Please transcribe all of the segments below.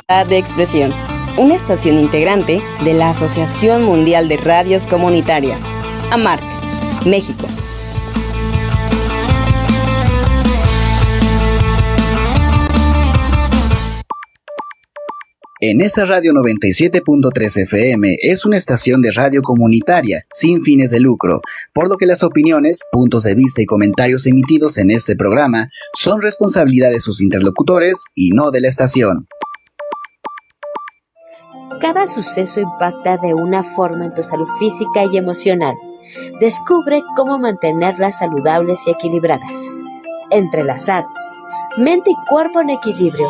de Expresión, una estación integrante de la Asociación Mundial de Radios Comunitarias, AMARC, México. En esa radio 97.3 FM es una estación de radio comunitaria, sin fines de lucro, por lo que las opiniones, puntos de vista y comentarios emitidos en este programa son responsabilidad de sus interlocutores y no de la estación. Cada suceso impacta de una forma en tu salud física y emocional. Descubre cómo mantenerlas saludables y equilibradas. Entrelazados. Mente y cuerpo en equilibrio.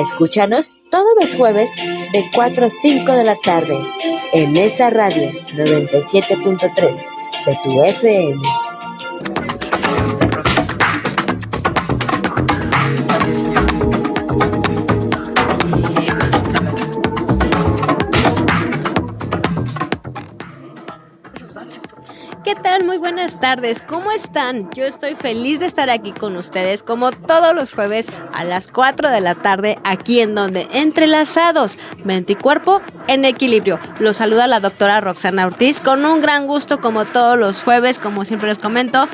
Escúchanos todos los jueves de 4 a 5 de la tarde en esa radio 97.3 de tu FM. ¿Qué tal? Muy buenas tardes, ¿cómo están? Yo estoy feliz de estar aquí con ustedes como todos los jueves a las 4 de la tarde, aquí en donde Entrelazados, mente y cuerpo en equilibrio. Los saluda la doctora Roxana Ortiz con un gran gusto como todos los jueves, como siempre les comento.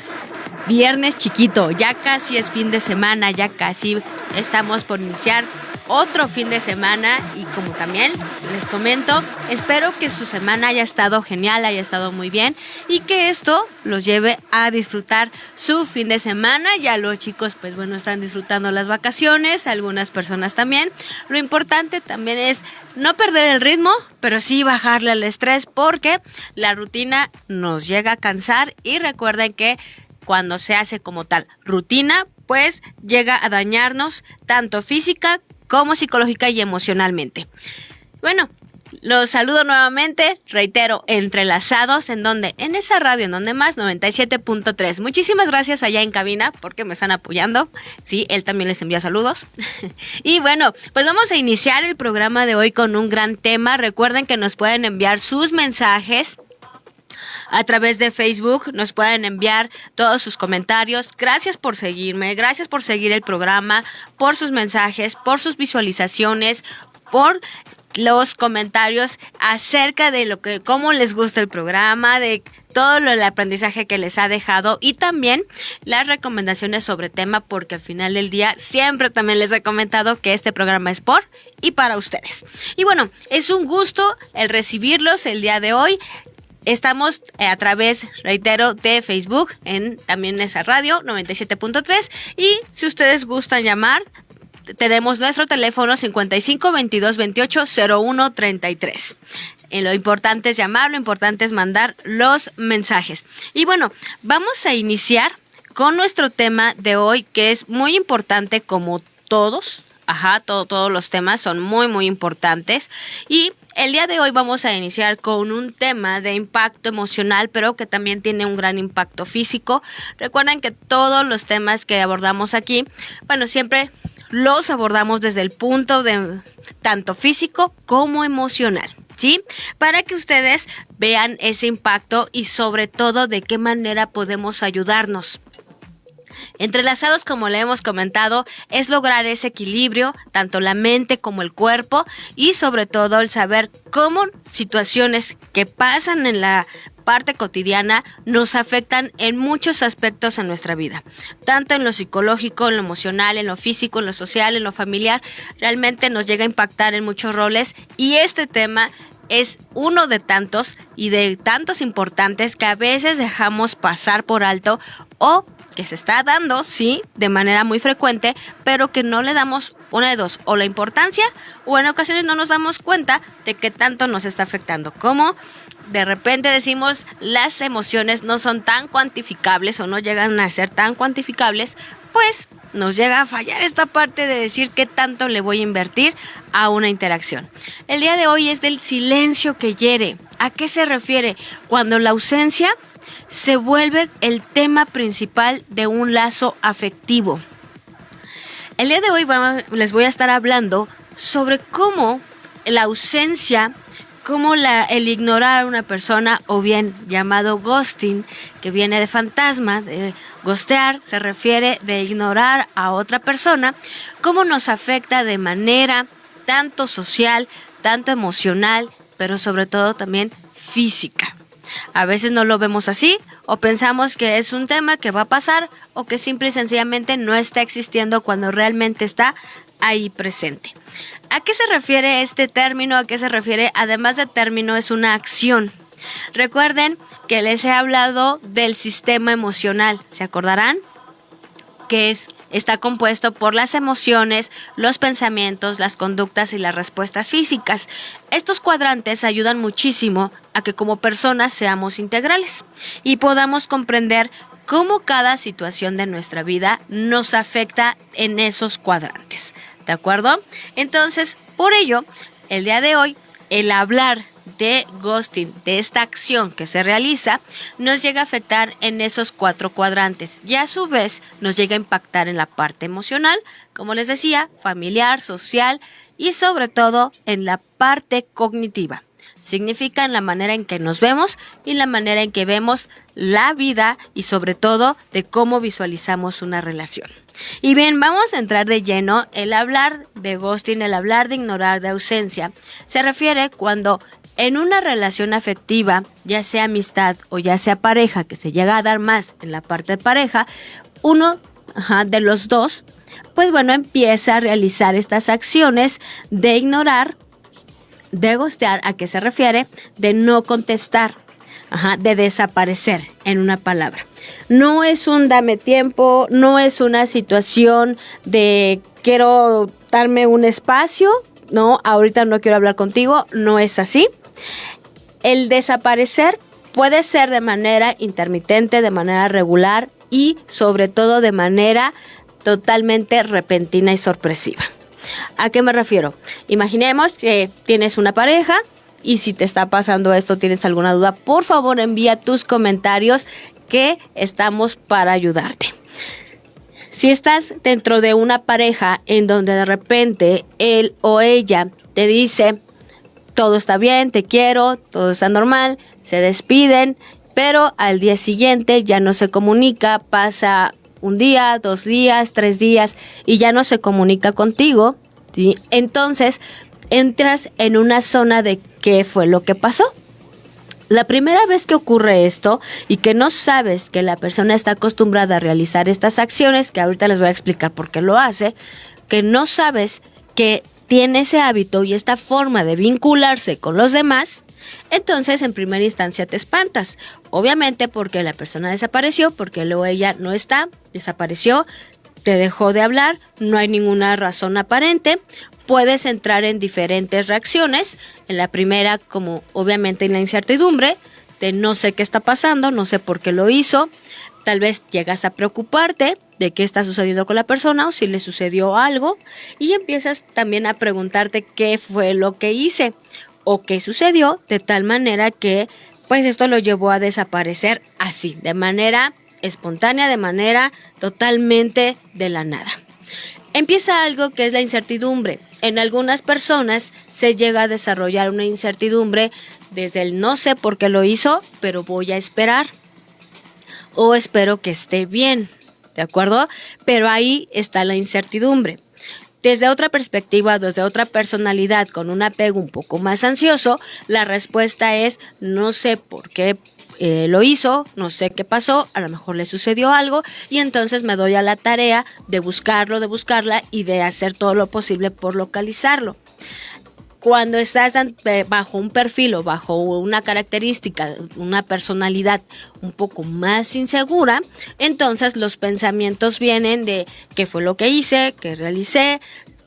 Viernes chiquito, ya casi es fin de semana, ya casi estamos por iniciar otro fin de semana y como también les comento, espero que su semana haya estado genial, haya estado muy bien y que esto los lleve a disfrutar su fin de semana. Ya los chicos, pues bueno, están disfrutando las vacaciones, algunas personas también. Lo importante también es no perder el ritmo, pero sí bajarle al estrés porque la rutina nos llega a cansar y recuerden que cuando se hace como tal rutina, pues llega a dañarnos tanto física como psicológica y emocionalmente. Bueno, los saludo nuevamente, reitero, Entrelazados, en donde, en esa radio, en donde más, 97.3. Muchísimas gracias allá en cabina, porque me están apoyando. Sí, él también les envía saludos. Y bueno, pues vamos a iniciar el programa de hoy con un gran tema. Recuerden que nos pueden enviar sus mensajes a través de Facebook, nos pueden enviar todos sus comentarios. Gracias por seguirme, gracias por seguir el programa, por sus mensajes, por sus visualizaciones, por los comentarios acerca de cómo les gusta el programa, de todo el aprendizaje que les ha dejado y también las recomendaciones sobre tema, porque al final del día siempre también les he comentado que este programa es por y para ustedes. Y bueno, es un gusto el recibirlos el día de hoy. Estamos a través, reitero, de Facebook, también en esa radio 97.3 y si ustedes gustan llamar, tenemos nuestro teléfono 55 22 28 01 33. Lo importante es llamar, lo importante es mandar los mensajes. Y bueno, vamos a iniciar con nuestro tema de hoy, que es muy importante como todos. Todos los temas son muy, muy importantes. Y el día de hoy vamos a iniciar con un tema de impacto emocional, pero que también tiene un gran impacto físico. Recuerden que todos los temas que abordamos aquí, bueno, siempre los abordamos desde el punto de tanto físico como emocional, ¿sí? Para que ustedes vean ese impacto y sobre todo de qué manera podemos ayudarnos. Entrelazados, como le hemos comentado, es lograr ese equilibrio, tanto la mente como el cuerpo, y sobre todo el saber cómo situaciones que pasan en la parte cotidiana nos afectan en muchos aspectos en nuestra vida, tanto en lo psicológico, en lo emocional, en lo físico, en lo social, en lo familiar. Realmente nos llega a impactar en muchos roles y este tema es uno de tantos y de tantos importantes que a veces dejamos pasar por alto o que se está dando, sí, de manera muy frecuente, pero que no le damos una de dos, o la importancia, o en ocasiones no nos damos cuenta de qué tanto nos está afectando. Como de repente decimos, las emociones no son tan cuantificables o no llegan a ser tan cuantificables, pues nos llega a fallar esta parte de decir qué tanto le voy a invertir a una interacción. El día de hoy es del silencio que hiere. ¿A qué se refiere? Cuando la ausencia se vuelve el tema principal de un lazo afectivo. El día de hoy les voy a estar hablando sobre cómo la ausencia, cómo el ignorar a una persona, o bien llamado ghosting, que viene de fantasma, de ghostear, se refiere de ignorar a otra persona, cómo nos afecta de manera tanto social, tanto emocional, pero sobre todo también física. A veces no lo vemos así o pensamos que es un tema que va a pasar o que simple y sencillamente no está existiendo cuando realmente está ahí presente. ¿A qué se refiere este término? ¿A qué se refiere? Además de término, es una acción. Recuerden que les he hablado del sistema emocional, ¿se acordarán? Que está compuesto por las emociones, los pensamientos, las conductas y las respuestas físicas. Estos cuadrantes ayudan muchísimo a que como personas seamos integrales y podamos comprender cómo cada situación de nuestra vida nos afecta en esos cuadrantes. ¿De acuerdo? Entonces, por ello, el día de hoy, el hablar de ghosting, de esta acción que se realiza, nos llega a afectar en esos 4 cuadrantes y a su vez nos llega a impactar en la parte emocional, como les decía, familiar, social y sobre todo en la parte cognitiva. Significa en la manera en que nos vemos y la manera en que vemos la vida y sobre todo de cómo visualizamos una relación. Y bien, vamos a entrar de lleno. El hablar de ghosting, el hablar de ignorar, de ausencia, se refiere cuando en una relación afectiva, ya sea amistad o ya sea pareja, que se llega a dar más en la parte de pareja, uno de los dos, pues bueno, empieza a realizar estas acciones de ignorar, de ghostear. ¿A qué se refiere? De no contestar, de desaparecer, en una palabra. No es un dame tiempo, no es una situación de quiero darme un espacio, no, ahorita no quiero hablar contigo, no es así. El desaparecer puede ser de manera intermitente, de manera regular y sobre todo de manera totalmente repentina y sorpresiva. ¿A qué me refiero? Imaginemos que tienes una pareja y si te está pasando esto, tienes alguna duda, por favor envía tus comentarios que estamos para ayudarte. Si estás dentro de una pareja en donde de repente él o ella te dice todo está bien, te quiero, todo está normal, se despiden, pero al día siguiente ya no se comunica, pasa un día, 2 días, 3 días y ya no se comunica contigo, ¿sí? Entonces entras en una zona de qué fue lo que pasó. La primera vez que ocurre esto y que no sabes que la persona está acostumbrada a realizar estas acciones, que ahorita les voy a explicar por qué lo hace, que no sabes que tiene ese hábito y esta forma de vincularse con los demás, entonces en primera instancia te espantas. Obviamente porque la persona desapareció, porque él o ella no está, desapareció, te dejó de hablar, no hay ninguna razón aparente. Puedes entrar en diferentes reacciones. En la primera, como obviamente en la incertidumbre, de no sé qué está pasando, no sé por qué lo hizo. Tal vez llegas a preocuparte de qué está sucediendo con la persona o si le sucedió algo y empiezas también a preguntarte qué fue lo que hice o qué sucedió de tal manera que pues esto lo llevó a desaparecer así, de manera espontánea, de manera totalmente de la nada. Empieza algo que es la incertidumbre. En algunas personas se llega a desarrollar una incertidumbre desde el no sé por qué lo hizo, pero voy a esperar o espero que esté bien, ¿de acuerdo? Pero ahí está la incertidumbre. Desde otra perspectiva, desde otra personalidad con un apego un poco más ansioso, la respuesta es no sé por qué lo hizo, no sé qué pasó, a lo mejor le sucedió algo y entonces me doy a la tarea de buscarlo, de buscarla y de hacer todo lo posible por localizarlo. Cuando estás bajo un perfil o bajo una característica, una personalidad un poco más insegura, entonces los pensamientos vienen de qué fue lo que hice, qué realicé,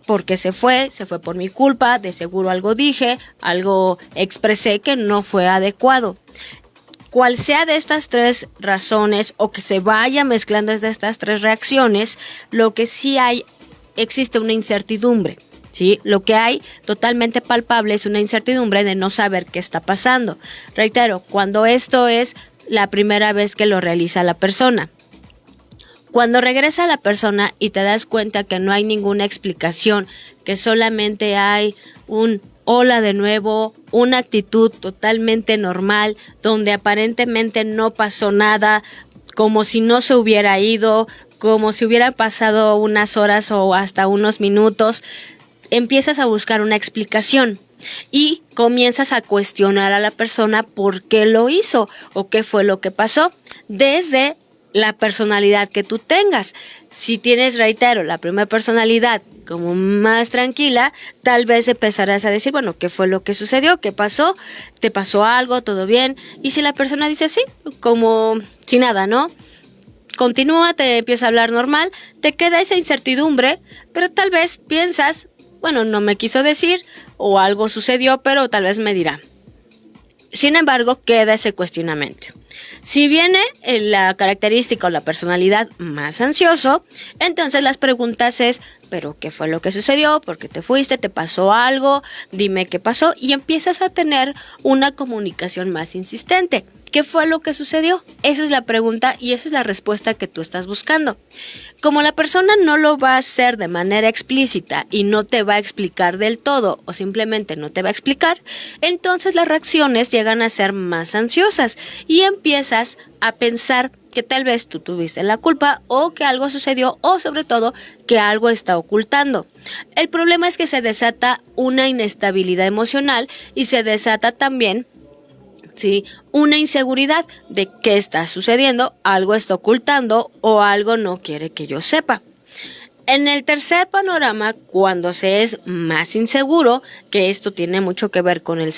por qué se fue por mi culpa, de seguro algo dije, algo expresé que no fue adecuado. Cual sea de estas 3 razones o que se vaya mezclando desde estas 3 reacciones, lo que sí existe una incertidumbre. ¿Sí? Lo que hay totalmente palpable es una incertidumbre de no saber qué está pasando. Reitero, cuando esto es la primera vez que lo realiza la persona. Cuando regresa la persona y te das cuenta que no hay ninguna explicación, que solamente hay un hola de nuevo, una actitud totalmente normal, donde aparentemente no pasó nada, como si no se hubiera ido, como si hubieran pasado unas horas o hasta unos minutos, empiezas a buscar una explicación y comienzas a cuestionar a la persona por qué lo hizo o qué fue lo que pasó desde la personalidad que tú tengas. Si tienes, reitero, la primera personalidad como más tranquila, tal vez empezarás a decir, bueno, ¿qué fue lo que sucedió? ¿Qué pasó? ¿Te pasó algo? ¿Todo bien? Y si la persona dice sí, como si nada, ¿no? Continúa, te empieza a hablar normal, te queda esa incertidumbre, pero tal vez piensas, bueno, no me quiso decir o algo sucedió, pero tal vez me dirá. Sin embargo, queda ese cuestionamiento. Si viene la característica o la personalidad más ansioso, entonces las preguntas es, ¿pero qué fue lo que sucedió? ¿Por qué te fuiste? ¿Te pasó algo? Dime qué pasó. Y empiezas a tener una comunicación más insistente. ¿Qué fue lo que sucedió? Esa es la pregunta y esa es la respuesta que tú estás buscando. Como la persona no lo va a hacer de manera explícita y no te va a explicar del todo o simplemente no te va a explicar, entonces las reacciones llegan a ser más ansiosas y empiezas a pensar que tal vez tú tuviste la culpa o que algo sucedió o sobre todo que algo está ocultando. El problema es que se desata una inestabilidad emocional y se desata también una inseguridad de qué está sucediendo, algo está ocultando o algo no quiere que yo sepa. En el tercer panorama, cuando se es más inseguro, que esto tiene mucho que ver con el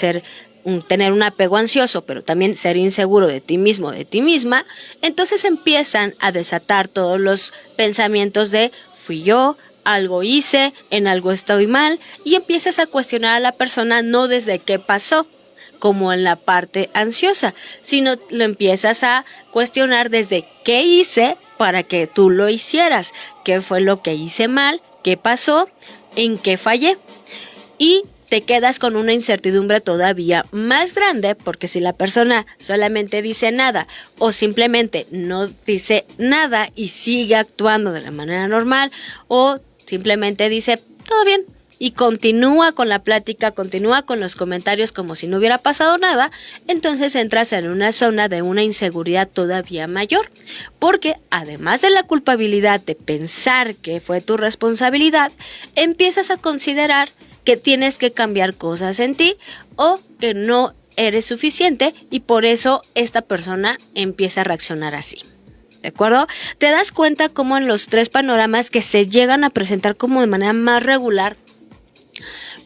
tener un apego ansioso, pero también ser inseguro de ti mismo, de ti misma, entonces empiezan a desatar todos los pensamientos de fui yo, algo hice, en algo estoy mal, y empiezas a cuestionar a la persona no desde qué pasó, como en la parte ansiosa, sino lo empiezas a cuestionar desde qué hice para que tú lo hicieras, qué fue lo que hice mal, qué pasó, en qué fallé. Y te quedas con una incertidumbre todavía más grande, porque si la persona solamente dice nada o simplemente no dice nada y sigue actuando de la manera normal o simplemente dice todo bien, y continúa con la plática, continúa con los comentarios como si no hubiera pasado nada, entonces entras en una zona de una inseguridad todavía mayor, porque además de la culpabilidad de pensar que fue tu responsabilidad, empiezas a considerar que tienes que cambiar cosas en ti o que no eres suficiente y por eso esta persona empieza a reaccionar así. ¿De acuerdo? Te das cuenta cómo en los tres panoramas que se llegan a presentar como de manera más regular,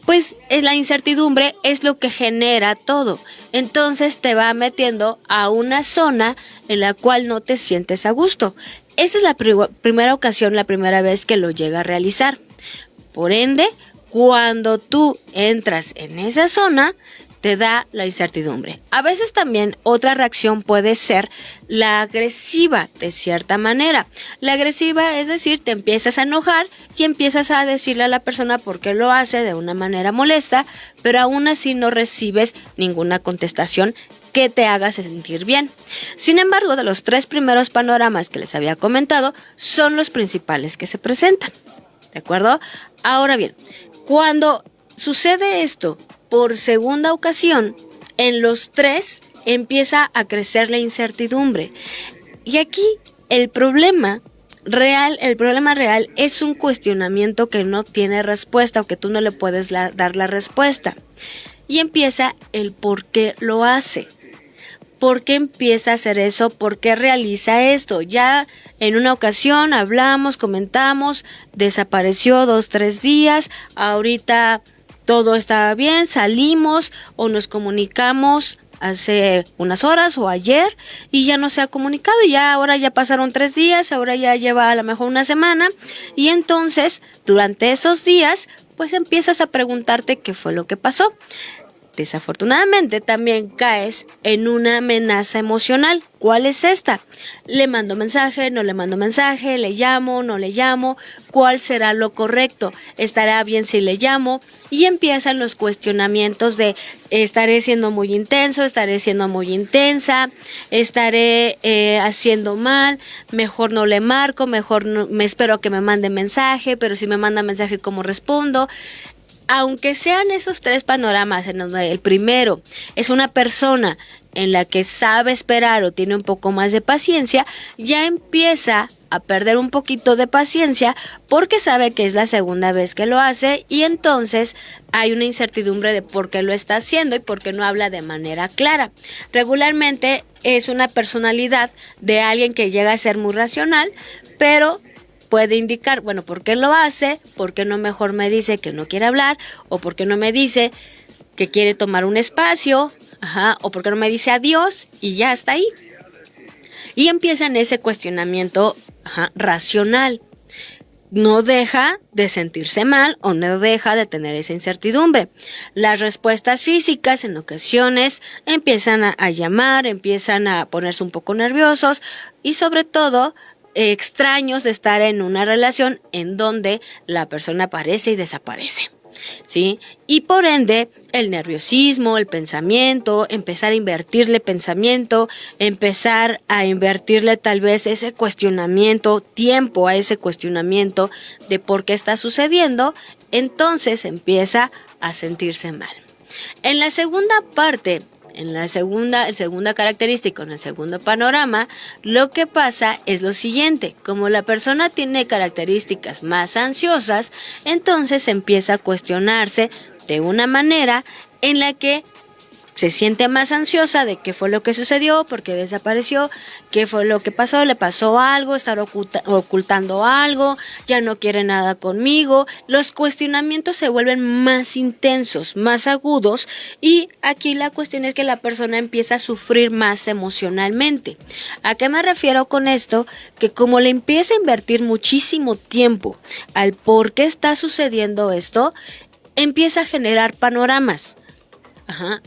pues la incertidumbre es lo que genera todo. Entonces te va metiendo a una zona en la cual no te sientes a gusto. Esa es la primera ocasión, la primera vez que lo llega a realizar. Por ende, cuando tú entras en esa zona, te da la incertidumbre. A veces también otra reacción puede ser la agresiva, de cierta manera. La agresiva es decir, te empiezas a enojar y empiezas a decirle a la persona por qué lo hace de una manera molesta, pero aún así no recibes ninguna contestación que te haga sentir bien. Sin embargo, de los tres primeros panoramas que les había comentado, son los principales que se presentan. ¿De acuerdo? Ahora bien, cuando sucede esto por segunda ocasión, en los tres empieza a crecer la incertidumbre. Y aquí el problema real es un cuestionamiento que no tiene respuesta o que tú no le puedes dar la respuesta. Y empieza el por qué lo hace. ¿Por qué empieza a hacer eso? ¿Por qué realiza esto? Ya en una ocasión hablamos, comentamos, desapareció 2-3 días, ahorita todo estaba bien, salimos o nos comunicamos hace unas horas o ayer y ya no se ha comunicado y ya ahora ya pasaron 3 días, ahora ya lleva a lo mejor una semana y entonces durante esos días pues empiezas a preguntarte qué fue lo que pasó. Desafortunadamente también caes en una amenaza emocional. ¿Cuál es esta? ¿Le mando mensaje? ¿No le mando mensaje? ¿Le llamo? ¿No le llamo? ¿Cuál será lo correcto? ¿Estará bien si le llamo? Y empiezan los cuestionamientos de estaré siendo muy intenso, estaré siendo muy intensa, estaré haciendo mal, mejor no le marco, mejor no, me espero que me mande mensaje, pero si me manda mensaje, ¿cómo respondo? Aunque sean esos tres panoramas, en donde el primero es una persona en la que sabe esperar o tiene un poco más de paciencia, ya empieza a perder un poquito de paciencia porque sabe que es la segunda vez que lo hace y entonces hay una incertidumbre de por qué lo está haciendo y por qué no habla de manera clara. Regularmente es una personalidad de alguien que llega a ser muy racional, pero puede indicar, bueno, ¿por qué lo hace? ¿Por qué no mejor me dice que no quiere hablar? ¿O por qué no me dice que quiere tomar un espacio? ¿O por qué no me dice adiós? Y ya está ahí. Y empieza en ese cuestionamiento racional. No deja de sentirse mal o no deja de tener esa incertidumbre. Las respuestas físicas en ocasiones empiezan a llamar, empiezan a ponerse un poco nerviosos y sobre todo extraños de estar en una relación en donde la persona aparece y desaparece, ¿sí? Y por ende, el nerviosismo, el pensamiento, empezar a invertirle pensamiento, empezar a invertirle tal vez ese cuestionamiento, tiempo a ese cuestionamiento de por qué está sucediendo, entonces empieza a sentirse mal. En la segunda parte, en la segunda característica, en el segundo panorama, lo que pasa es lo siguiente: como la persona tiene características más ansiosas, entonces empieza a cuestionarse de una manera en la que se siente más ansiosa de qué fue lo que sucedió, por qué desapareció, qué fue lo que pasó, le pasó algo, estar ocultando algo, ya no quiere nada conmigo. Los cuestionamientos se vuelven más intensos, más agudos, y aquí la cuestión es que la persona empieza a sufrir más emocionalmente. ¿A qué me refiero con esto? Que como le empieza a invertir muchísimo tiempo al por qué está sucediendo esto, empieza a generar panoramas.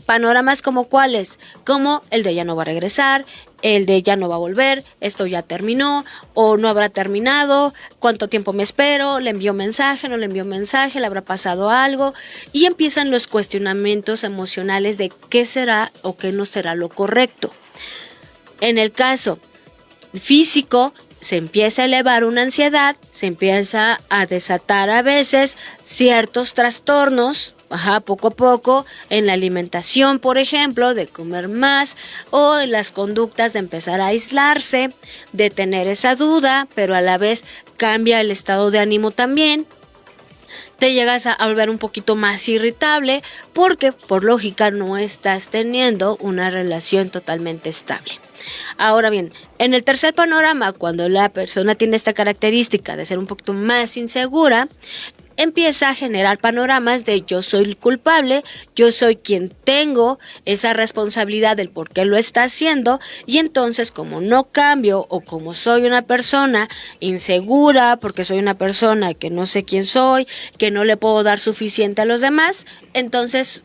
Panoramas como cuáles, como el de ya no va a regresar, el de ya no va a volver, esto ya terminó o no habrá terminado, cuánto tiempo me espero, le envió mensaje, no le envió mensaje, le habrá pasado algo, y empiezan los cuestionamientos emocionales de qué será o qué no será lo correcto. En el caso físico, se empieza a elevar una ansiedad, se empieza a desatar a veces ciertos trastornos, poco a poco, en la alimentación, por ejemplo, de comer más, o en las conductas de empezar a aislarse, de tener esa duda, pero a la vez cambia el estado de ánimo también. Te llegas a volver un poquito más irritable porque, por lógica, no estás teniendo una relación totalmente estable. Ahora bien, en el tercer panorama, cuando la persona tiene esta característica de ser un poquito más insegura, empieza a generar panoramas de yo soy el culpable, yo soy quien tengo esa responsabilidad del por qué lo está haciendo, y entonces como no cambio o como soy una persona insegura, porque soy una persona que no sé quién soy, que no le puedo dar suficiente a los demás, entonces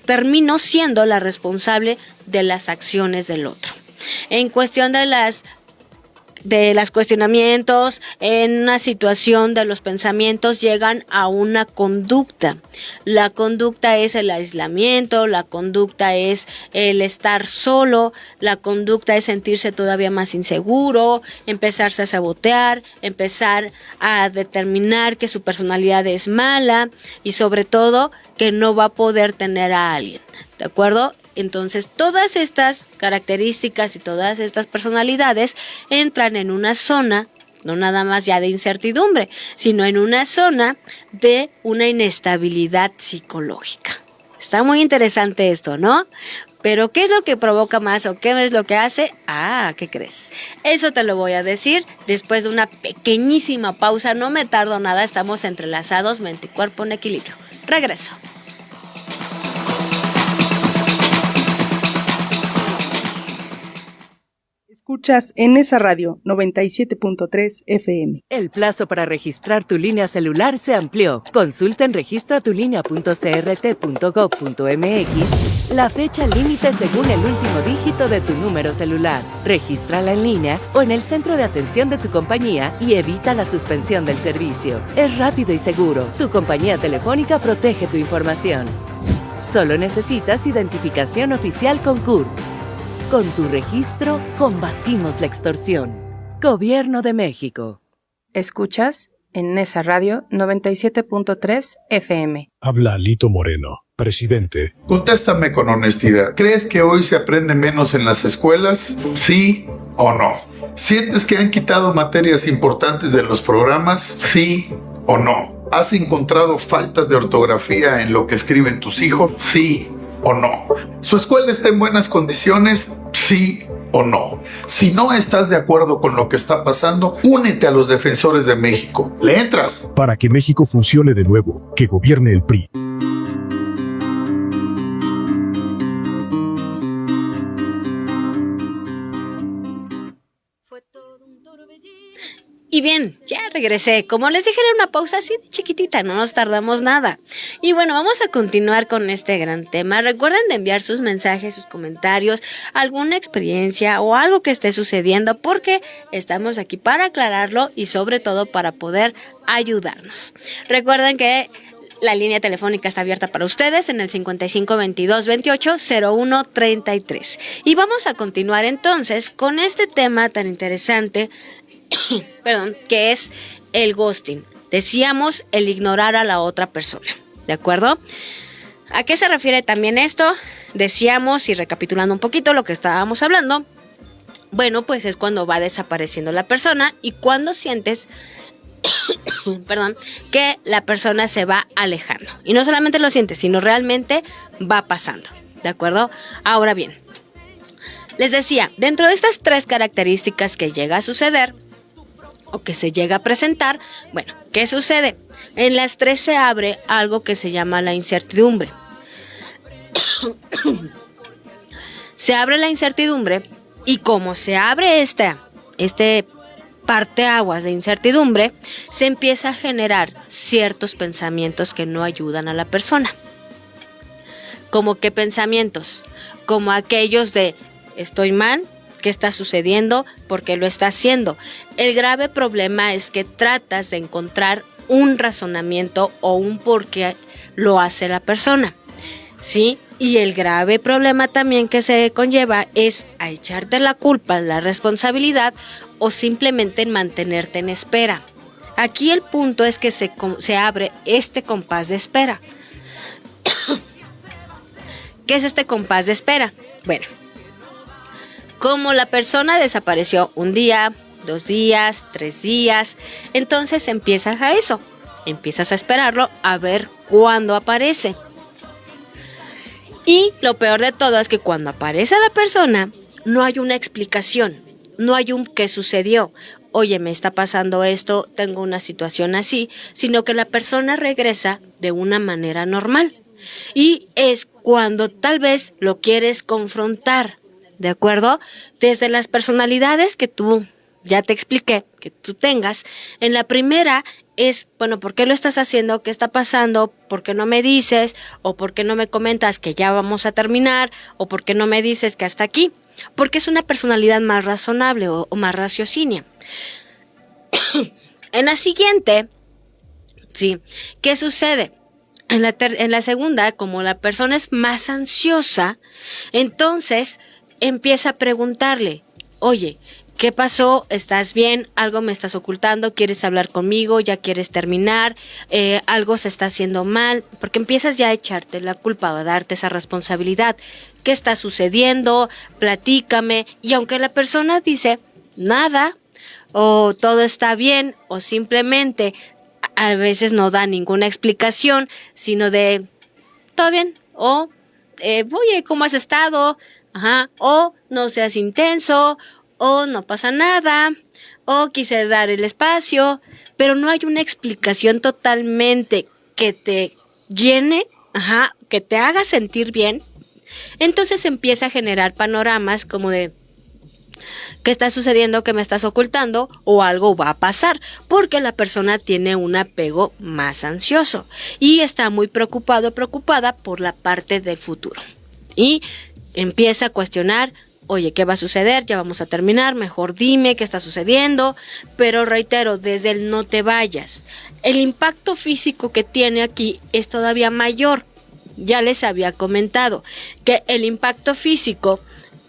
termino siendo la responsable de las acciones del otro. En cuestión de los cuestionamientos, en una situación de los pensamientos, llegan a una conducta. La conducta es el aislamiento, la conducta es el estar solo, la conducta es sentirse todavía más inseguro, empezarse a sabotear, empezar a determinar que su personalidad es mala y sobre todo que no va a poder tener a alguien, ¿de acuerdo? Entonces, todas estas características y todas estas personalidades entran en una zona, no nada más ya de incertidumbre, sino en una zona de una inestabilidad psicológica. Está muy interesante esto, ¿no? Pero ¿qué es lo que provoca más o qué es lo que hace? ¿Qué crees? Eso te lo voy a decir después de una pequeñísima pausa. No me tardo nada, estamos entrelazados, mente y cuerpo en equilibrio. Regreso. Escuchas en esa radio 97.3 FM. El plazo para registrar tu línea celular se amplió. Consulta en registratulínea.crt.gov.mx la fecha límite según el último dígito de tu número celular. Regístrala en línea o en el centro de atención de tu compañía y evita la suspensión del servicio. Es rápido y seguro. Tu compañía telefónica protege tu información. Solo necesitas identificación oficial con CURP. Con tu registro, combatimos la extorsión. Gobierno de México. Escuchas en Nesa Radio 97.3 FM. Habla Alito Moreno, presidente. Contéstame con honestidad. ¿Crees que hoy se aprende menos en las escuelas? Sí o no? ¿Sientes que han quitado materias importantes de los programas? Sí o no. ¿Has encontrado faltas de ortografía en lo que escriben tus hijos? Sí o no. ¿Su escuela está en buenas condiciones? Sí o no. Si no estás de acuerdo con lo que está pasando, únete a los Defensores de México. ¿Le entras? Para que México funcione de nuevo, que gobierne el PRI. Y bien, ya regresé. Como les dije, era una pausa así de chiquitita, no nos tardamos nada. Y bueno, vamos a continuar con este gran tema. Recuerden de enviar sus mensajes, sus comentarios, alguna experiencia o algo que esté sucediendo, porque estamos aquí para aclararlo y sobre todo para poder ayudarnos. Recuerden que la línea telefónica está abierta para ustedes en el 55 22 28 01 33. Y vamos a continuar entonces con este tema tan interesante, que es el ghosting. Decíamos el ignorar a la otra persona, ¿de acuerdo? ¿A qué se refiere también esto? Decíamos, y recapitulando un poquito lo que estábamos hablando, bueno, pues es cuando va desapareciendo la persona y cuando sientes que la persona se va alejando. Y no solamente lo sientes, sino realmente va pasando, ¿de acuerdo? Ahora bien, les decía, dentro de estas 3 características que llega a suceder o que se llega a presentar, bueno, ¿qué sucede? En las 3 se abre algo que se llama la incertidumbre. Se abre la incertidumbre y como se abre este parteaguas de incertidumbre, se empieza a generar ciertos pensamientos que no ayudan a la persona. ¿Cómo qué pensamientos? Como aquellos de estoy mal, ¿qué está sucediendo? ¿Por qué lo está haciendo? El grave problema es que tratas de encontrar un razonamiento o un por qué lo hace la persona, ¿sí? Y el grave problema también que se conlleva es a echarte la culpa, la responsabilidad o simplemente en mantenerte en espera. Aquí el punto es que se abre este compás de espera. ¿Qué es este compás de espera? Bueno, como la persona desapareció un día, 2 días, 3 días, entonces empiezas a eso. Empiezas a esperarlo a ver cuándo aparece. Y lo peor de todo es que cuando aparece la persona, no hay una explicación, no hay un qué sucedió. Oye, me está pasando esto, tengo una situación así, sino que la persona regresa de una manera normal. Y es cuando tal vez lo quieres confrontar, ¿de acuerdo? Desde las personalidades que tú ya te expliqué, que tú tengas. En la primera es, bueno, ¿por qué lo estás haciendo? ¿Qué está pasando? ¿Por qué no me dices? ¿O por qué no me comentas que ya vamos a terminar? ¿O por qué no me dices que hasta aquí? Porque es una personalidad más razonable o más raciocinia. En la siguiente, sí, ¿qué sucede? En la segunda, como la persona es más ansiosa, entonces empieza a preguntarle, oye, ¿qué pasó? ¿Estás bien? ¿Algo me estás ocultando? ¿Quieres hablar conmigo? ¿Ya quieres terminar? ¿Algo se está haciendo mal? Porque empiezas ya a echarte la culpa o a darte esa responsabilidad. ¿Qué está sucediendo? Platícame. Y aunque la persona dice nada, o todo está bien, o simplemente a veces no da ninguna explicación, sino de todo bien, o oye, ¿cómo has estado? Ajá, o no seas intenso, o no pasa nada, o quise dar el espacio, pero no hay una explicación totalmente que te llene, ajá, que te haga sentir bien. Entonces empieza a generar panoramas como de ¿qué está sucediendo? ¿Qué me estás ocultando? O algo va a pasar, porque la persona tiene un apego más ansioso y está muy preocupada por la parte del futuro. Y empieza a cuestionar, oye, ¿qué va a suceder? Ya vamos a terminar, mejor dime qué está sucediendo. Pero reitero, desde el no te vayas. El impacto físico que tiene aquí es todavía mayor. Ya les había comentado que el impacto físico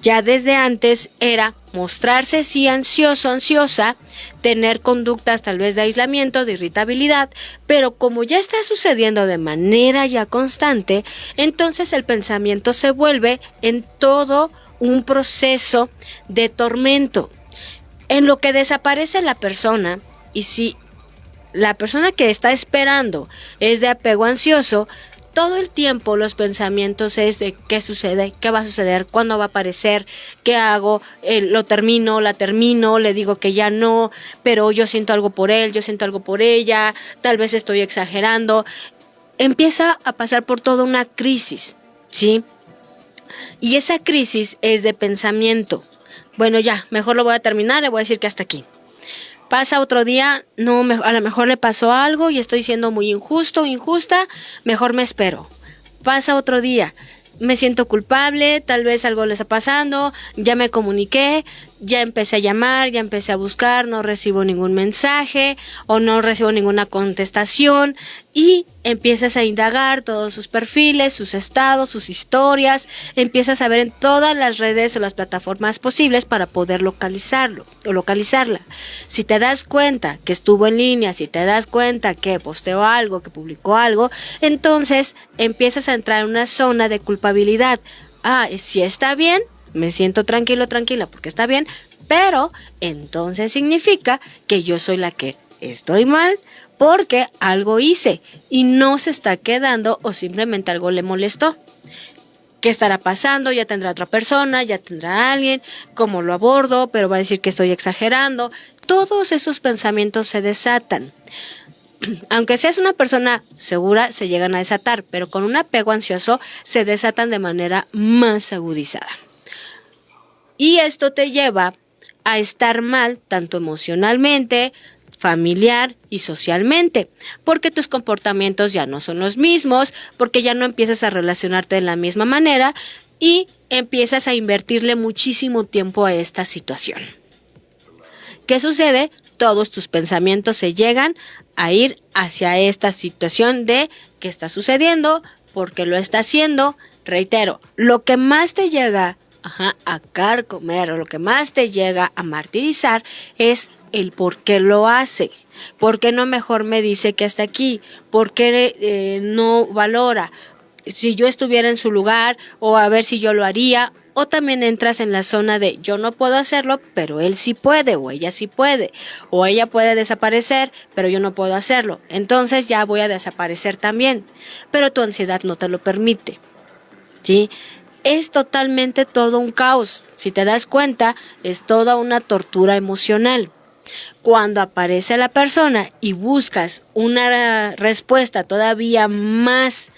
ya desde antes era mostrarse sí ansioso, ansiosa, tener conductas tal vez de aislamiento, de irritabilidad, pero como ya está sucediendo de manera ya constante, entonces el pensamiento se vuelve en todo un proceso de tormento, en lo que desaparece la persona. Y si la persona que está esperando es de apego ansioso, todo el tiempo los pensamientos es de qué sucede, qué va a suceder, cuándo va a aparecer, qué hago, lo termino, la termino, le digo que ya no, pero yo siento algo por él, yo siento algo por ella, tal vez estoy exagerando. Empieza a pasar por toda una crisis, ¿sí? Y esa crisis es de pensamiento. Bueno, ya, mejor lo voy a terminar, le voy a decir que hasta aquí. Pasa otro día, no, a lo mejor le pasó algo y estoy siendo muy injusto o injusta, mejor me espero. Pasa otro día, me siento culpable, tal vez algo le está pasando, ya me comuniqué, ya empecé a llamar, ya empecé a buscar, no recibo ningún mensaje o no recibo ninguna contestación, y empiezas a indagar todos sus perfiles, sus estados, sus historias, empiezas a ver en todas las redes o las plataformas posibles para poder localizarlo o localizarla. Si te das cuenta que estuvo en línea, si te das cuenta que posteó algo, que publicó algo, entonces empiezas a entrar en una zona de culpabilidad. Si está bien, me siento tranquilo, tranquila, porque está bien, pero entonces significa que yo soy la que estoy mal porque algo hice y no se está quedando o simplemente algo le molestó. ¿Qué estará pasando? Ya tendrá otra persona, ya tendrá alguien, ¿cómo lo abordo? Pero va a decir que estoy exagerando. Todos esos pensamientos se desatan. Aunque seas una persona segura, se llegan a desatar, pero con un apego ansioso se desatan de manera más agudizada. Y esto te lleva a estar mal, tanto emocionalmente, familiar y socialmente, porque tus comportamientos ya no son los mismos, porque ya no empiezas a relacionarte de la misma manera y empiezas a invertirle muchísimo tiempo a esta situación. ¿Qué sucede? Todos tus pensamientos se llegan a ir hacia esta situación de qué está sucediendo, por qué lo está haciendo. Reitero, lo que más te llega a carcomer o lo que más te llega a martirizar es el por qué lo hace, por qué no mejor me dice que hasta aquí, por qué no valora, si yo estuviera en su lugar o a ver si yo lo haría. O también entras en la zona de yo no puedo hacerlo, pero él sí puede, o ella sí puede, o ella puede desaparecer, pero yo no puedo hacerlo, entonces ya voy a desaparecer también, pero tu ansiedad no te lo permite, ¿sí? Es totalmente todo un caos. Si te das cuenta, es toda una tortura emocional. Cuando aparece la persona y buscas una respuesta todavía más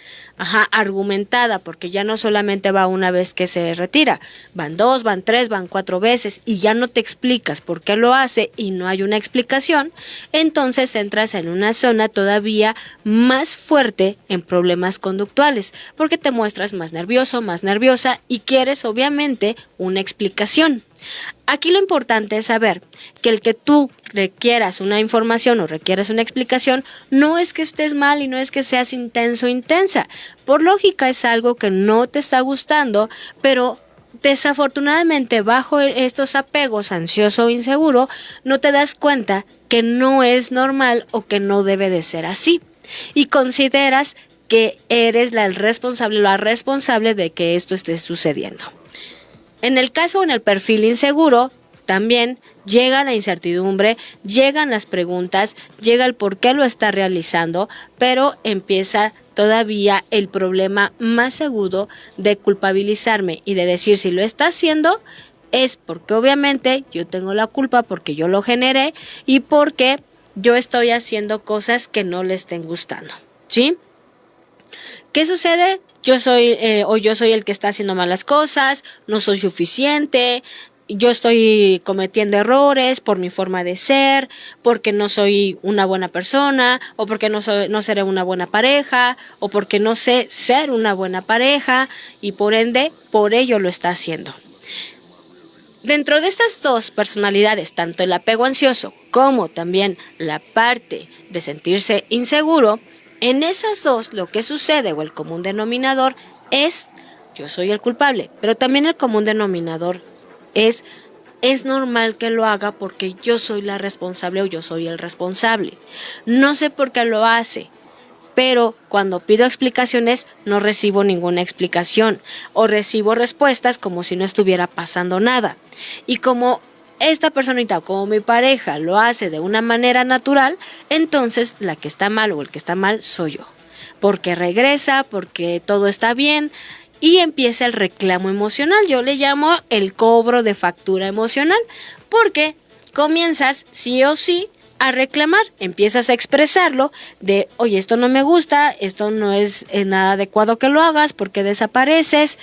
argumentada, porque ya no solamente va una vez que se retira, van 2, van 3, van 4 veces y ya no te explicas por qué lo hace y no hay una explicación, entonces entras en una zona todavía más fuerte en problemas conductuales, porque te muestras más nervioso, más nerviosa y quieres obviamente una explicación. Aquí lo importante es saber que el que tú requieras una información o requieras una explicación no es que estés mal y no es que seas intenso o intensa. Por lógica es algo que no te está gustando, pero desafortunadamente bajo estos apegos ansioso o inseguro no te das cuenta que no es normal o que no debe de ser así y consideras que eres la responsable de que esto esté sucediendo. En el caso en el perfil inseguro, también llega la incertidumbre, llegan las preguntas, llega el por qué lo está realizando, pero empieza todavía el problema más agudo de culpabilizarme y de decir si lo está haciendo es porque obviamente yo tengo la culpa porque yo lo generé y porque yo estoy haciendo cosas que no le estén gustando, ¿sí? ¿Qué sucede? Yo soy el que está haciendo malas cosas, no soy suficiente, yo estoy cometiendo errores por mi forma de ser, porque no soy una buena persona, o porque no seré una buena pareja, o porque no sé ser una buena pareja, y por ende, por ello lo está haciendo. Dentro de estas dos personalidades, tanto el apego ansioso como también la parte de sentirse inseguro, en esas dos lo que sucede o el común denominador es yo soy el culpable, pero también el común denominador es normal que lo haga porque yo soy la responsable o yo soy el responsable. No sé por qué lo hace, pero cuando pido explicaciones no recibo ninguna explicación o recibo respuestas como si no estuviera pasando nada. Y como esta personita, como mi pareja, lo hace de una manera natural, entonces la que está mal o el que está mal soy yo. Porque regresa, porque todo está bien y empieza el reclamo emocional. Yo le llamo el cobro de factura emocional porque comienzas sí o sí a reclamar, empiezas a expresarlo de, oye, esto no me gusta, esto no es nada adecuado que lo hagas, porque desapareces,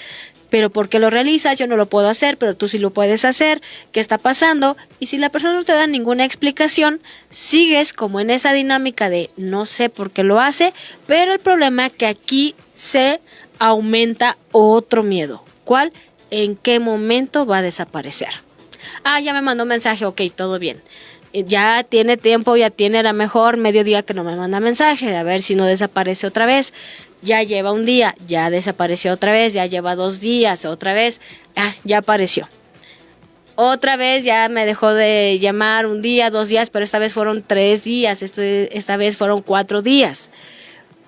pero porque lo realizas, yo no lo puedo hacer, pero tú sí lo puedes hacer, ¿qué está pasando? Y si la persona no te da ninguna explicación, sigues como en esa dinámica de no sé por qué lo hace, pero el problema es que aquí se aumenta otro miedo. ¿Cuál? ¿En qué momento va a desaparecer? Ya me mandó un mensaje, ok, todo bien. Ya tiene tiempo, ya tiene a lo mejor medio día que no me manda mensaje, a ver si no desaparece otra vez. Ya lleva un día, ya desapareció otra vez, ya lleva 2 días, otra vez, ya apareció. Otra vez ya me dejó de llamar 1 día, 2 días, pero esta vez fueron 3 días, esta vez fueron 4 días.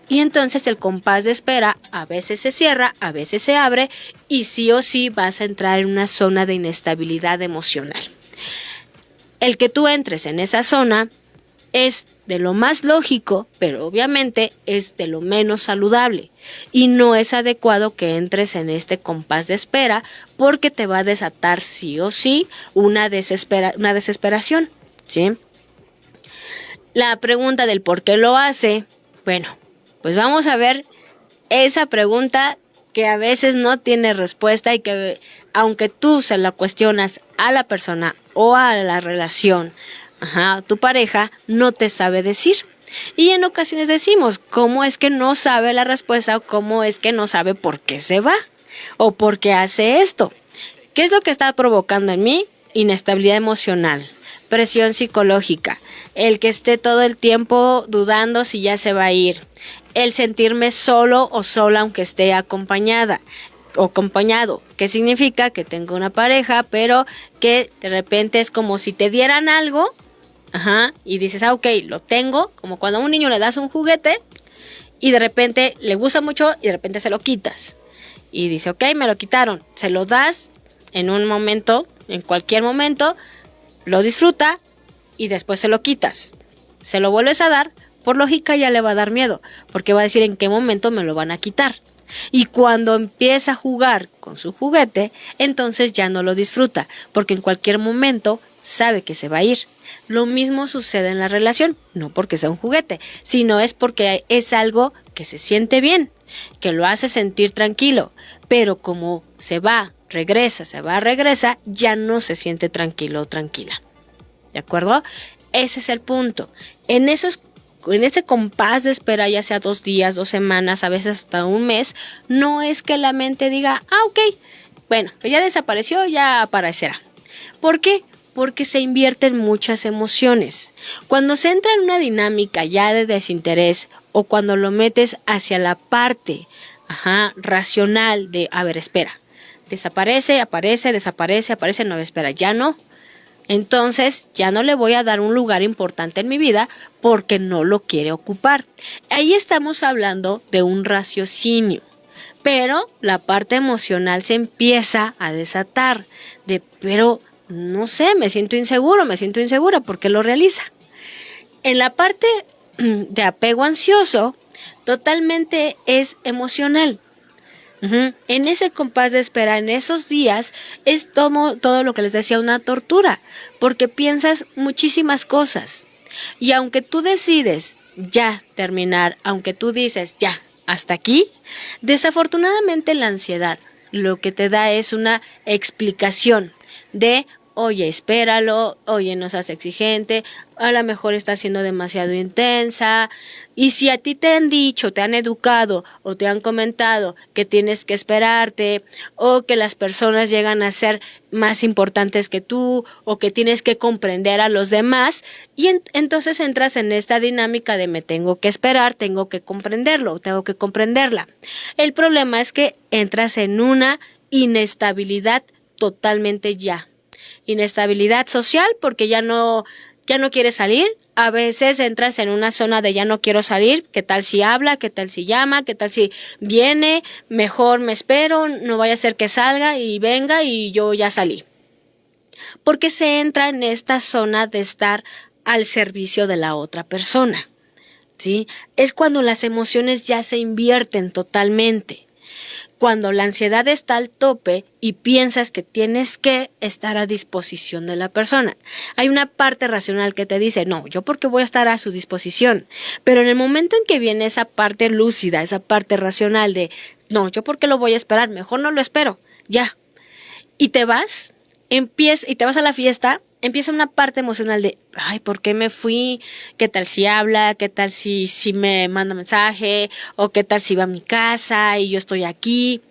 Y entonces el compás de espera a veces se cierra, a veces se abre y sí o sí vas a entrar en una zona de inestabilidad emocional. El que tú entres en esa zona es de lo más lógico, pero obviamente es de lo menos saludable y no es adecuado que entres en este compás de espera porque te va a desatar sí o sí una desesperación, ¿sí? La pregunta del por qué lo hace, bueno, pues vamos a ver esa pregunta que a veces no tiene respuesta y que aunque tú se la cuestionas a la persona o a la relación, tu pareja no te sabe decir. Y en ocasiones decimos, ¿cómo es que no sabe la respuesta o cómo es que no sabe por qué se va o por qué hace esto? ¿Qué es lo que está provocando en mí? Inestabilidad emocional, presión psicológica, el que esté todo el tiempo dudando si ya se va a ir, el sentirme solo o sola aunque esté acompañada o acompañado, que significa que tengo una pareja, pero que de repente es como si te dieran algo, y dices, ok, lo tengo, como cuando a un niño le das un juguete y de repente le gusta mucho y de repente se lo quitas. Y dice, ok, me lo quitaron, se lo das en un momento, en cualquier momento, lo disfruta y después se lo quitas. Se lo vuelves a dar, por lógica ya le va a dar miedo, porque va a decir en qué momento me lo van a quitar. Y cuando empieza a jugar con su juguete, entonces ya no lo disfruta, porque en cualquier momento sabe que se va a ir. Lo mismo sucede en la relación, no porque sea un juguete, sino es porque es algo que se siente bien, que lo hace sentir tranquilo, pero como se va, regresa, ya no se siente tranquilo o tranquila. ¿De acuerdo? Ese es el punto. En ese compás de espera, ya sea 2 días, 2 semanas, a veces hasta 1 mes, no es que la mente diga, ok, bueno, pues ya desapareció, ya aparecerá. ¿Por qué? Porque se invierten muchas emociones. Cuando se entra en una dinámica ya de desinterés o cuando lo metes hacia la parte racional de, a ver, espera, desaparece, aparece, desaparece, aparece, no, espera, ya no. Entonces ya no le voy a dar un lugar importante en mi vida porque no lo quiere ocupar. Ahí estamos hablando de un raciocinio, pero la parte emocional se empieza a desatar pero no sé, me siento insegura porque lo realiza. En la parte de apego ansioso, totalmente es emocional. En ese compás de espera, en esos días, es todo lo que les decía, una tortura, porque piensas muchísimas cosas. Y aunque tú decides ya terminar, aunque tú dices ya, hasta aquí, desafortunadamente la ansiedad lo que te da es una explicación de oye, espéralo, oye, no seas exigente, a lo mejor está siendo demasiado intensa. Y si a ti te han dicho, te han educado o te han comentado que tienes que esperarte, o que las personas llegan a ser más importantes que tú, o que tienes que comprender a los demás, y entonces entras en esta dinámica de me tengo que esperar, tengo que comprenderlo, tengo que comprenderla. El problema es que entras en una inestabilidad totalmente ya. Inestabilidad social porque ya no quieres salir. A veces entras en una zona de ya no quiero salir. ¿Qué tal si habla? ¿Qué tal si llama? ¿Qué tal si viene? Mejor me espero, no vaya a ser que salga y venga y yo ya salí. Porque se entra en esta zona de estar al servicio de la otra persona, ¿sí? Es cuando las emociones ya se invierten totalmente. Cuando la ansiedad está al tope y piensas que tienes que estar a disposición de la persona. Hay una parte racional que te dice, no, yo porque voy a estar a su disposición. Pero en el momento en que viene esa parte lúcida, esa parte racional de, no, yo porque lo voy a esperar, mejor no lo espero, ya. Y te vas, y te vas a la fiesta, empieza una parte emocional de, ay, ¿por qué me fui? ¿Qué tal si habla? ¿Qué tal si me manda mensaje? ¿O qué tal si va a mi casa y yo estoy aquí?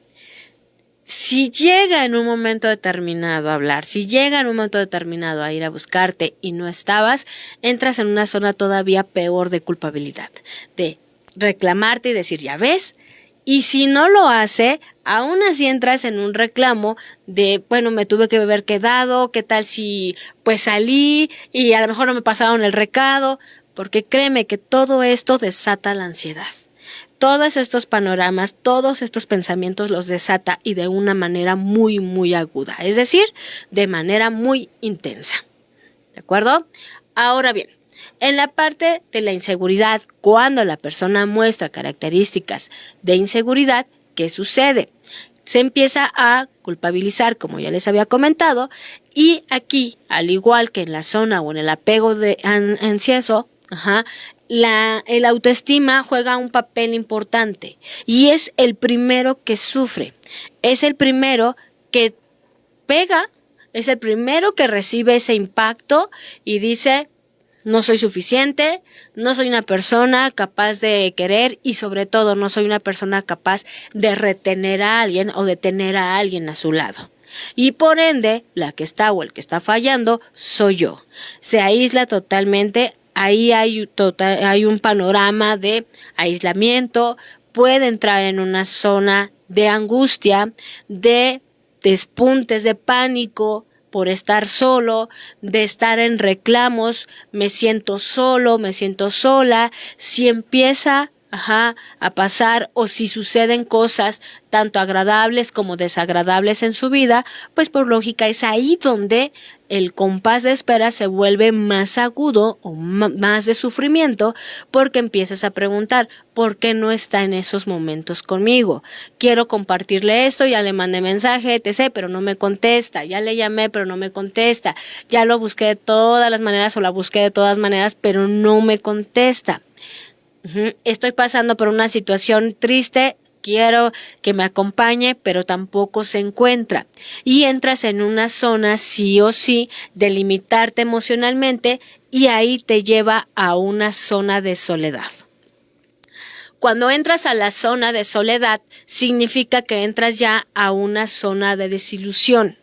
Si llega en un momento determinado a hablar, si llega en un momento determinado a ir a buscarte y no estabas, entras en una zona todavía peor de culpabilidad, de reclamarte y decir, ¿ya ves? Y si no lo hace, aún así entras en un reclamo de, bueno, me tuve que haber quedado, ¿qué tal si pues salí y a lo mejor no me pasaron el recado? Porque créeme que todo esto desata la ansiedad. Todos estos panoramas, todos estos pensamientos los desata y de una manera muy, muy aguda. Es decir, de manera muy intensa. ¿De acuerdo? Ahora bien, en la parte de la inseguridad, cuando la persona muestra características de inseguridad, ¿qué sucede? Se empieza a culpabilizar, como ya les había comentado, y aquí, al igual que en la zona o en el apego ansioso, el autoestima juega un papel importante y es el primero que sufre, es el primero que pega, es el primero que recibe ese impacto y dice, no soy suficiente, no soy una persona capaz de querer y sobre todo no soy una persona capaz de retener a alguien o de tener a alguien a su lado. Y por ende, la que está o el que está fallando soy yo. Se aísla totalmente, ahí hay un panorama de aislamiento, puede entrar en una zona de angustia, de despuntes de pánico, por estar solo, de estar en reclamos, me siento solo, me siento sola, si empieza a pasar o si suceden cosas tanto agradables como desagradables en su vida, pues por lógica es ahí donde el compás de espera se vuelve más agudo o más de sufrimiento porque empiezas a preguntar, ¿por qué no está en esos momentos conmigo? Quiero compartirle esto, ya le mandé mensaje, etc., pero no me contesta, ya le llamé, pero no me contesta, ya lo busqué de todas las maneras o la busqué de todas maneras, pero no me contesta. Estoy pasando por una situación triste, quiero que me acompañe, pero tampoco se encuentra. Y entras en una zona sí o sí de limitarte emocionalmente y ahí te lleva a una zona de soledad. Cuando entras a la zona de soledad, significa que entras ya a una zona de desilusión.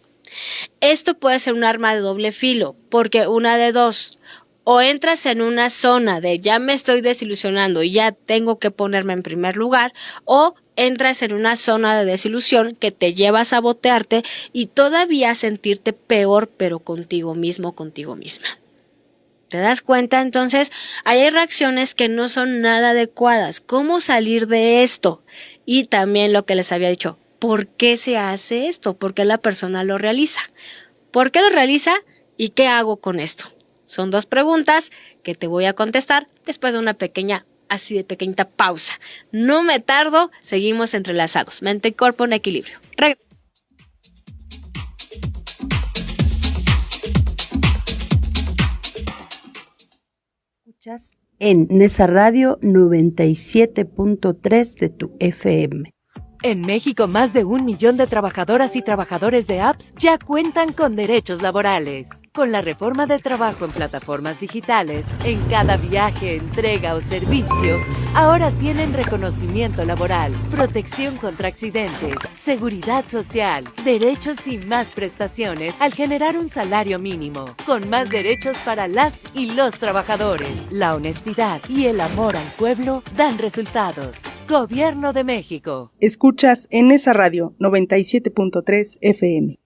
Esto puede ser un arma de doble filo, porque una de dos, o entras en una zona de ya me estoy desilusionando y ya tengo que ponerme en primer lugar, o entras en una zona de desilusión que te lleva a sabotearte y todavía a sentirte peor, pero contigo mismo, contigo misma. ¿Te das cuenta? Entonces, hay reacciones que no son nada adecuadas. ¿Cómo salir de esto? Y también lo que les había dicho, ¿por qué se hace esto? ¿Por qué la persona lo realiza? ¿Por qué lo realiza? ¿Y qué hago con esto? Son dos preguntas que te voy a contestar después de una pequeñita pausa. No me tardo, seguimos entrelazados. Mente y cuerpo en equilibrio. Escuchas en Nesa Radio 97.3 de tu FM. En México, más de 1 millón de trabajadoras y trabajadores de apps ya cuentan con derechos laborales. Con la reforma del trabajo en plataformas digitales, en cada viaje, entrega o servicio, ahora tienen reconocimiento laboral, protección contra accidentes, seguridad social, derechos y más prestaciones al generar un salario mínimo, con más derechos para las y los trabajadores. La honestidad y el amor al pueblo dan resultados. Gobierno de México. Escuchas en esa radio 97.3 FM.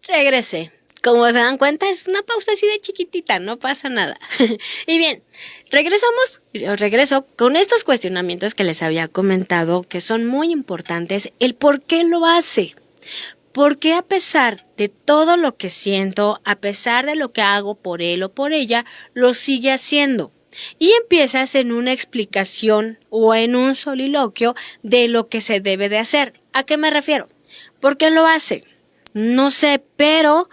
Regresé. Como se dan cuenta, es una pausa así de chiquitita, no pasa nada. Y bien, regreso con estos cuestionamientos que les había comentado, que son muy importantes, el por qué lo hace. Porque a pesar de todo lo que siento, a pesar de lo que hago por él o por ella, lo sigue haciendo. Y empiezas en una explicación o en un soliloquio de lo que se debe de hacer. ¿A qué me refiero? ¿Por qué lo hace? No sé, pero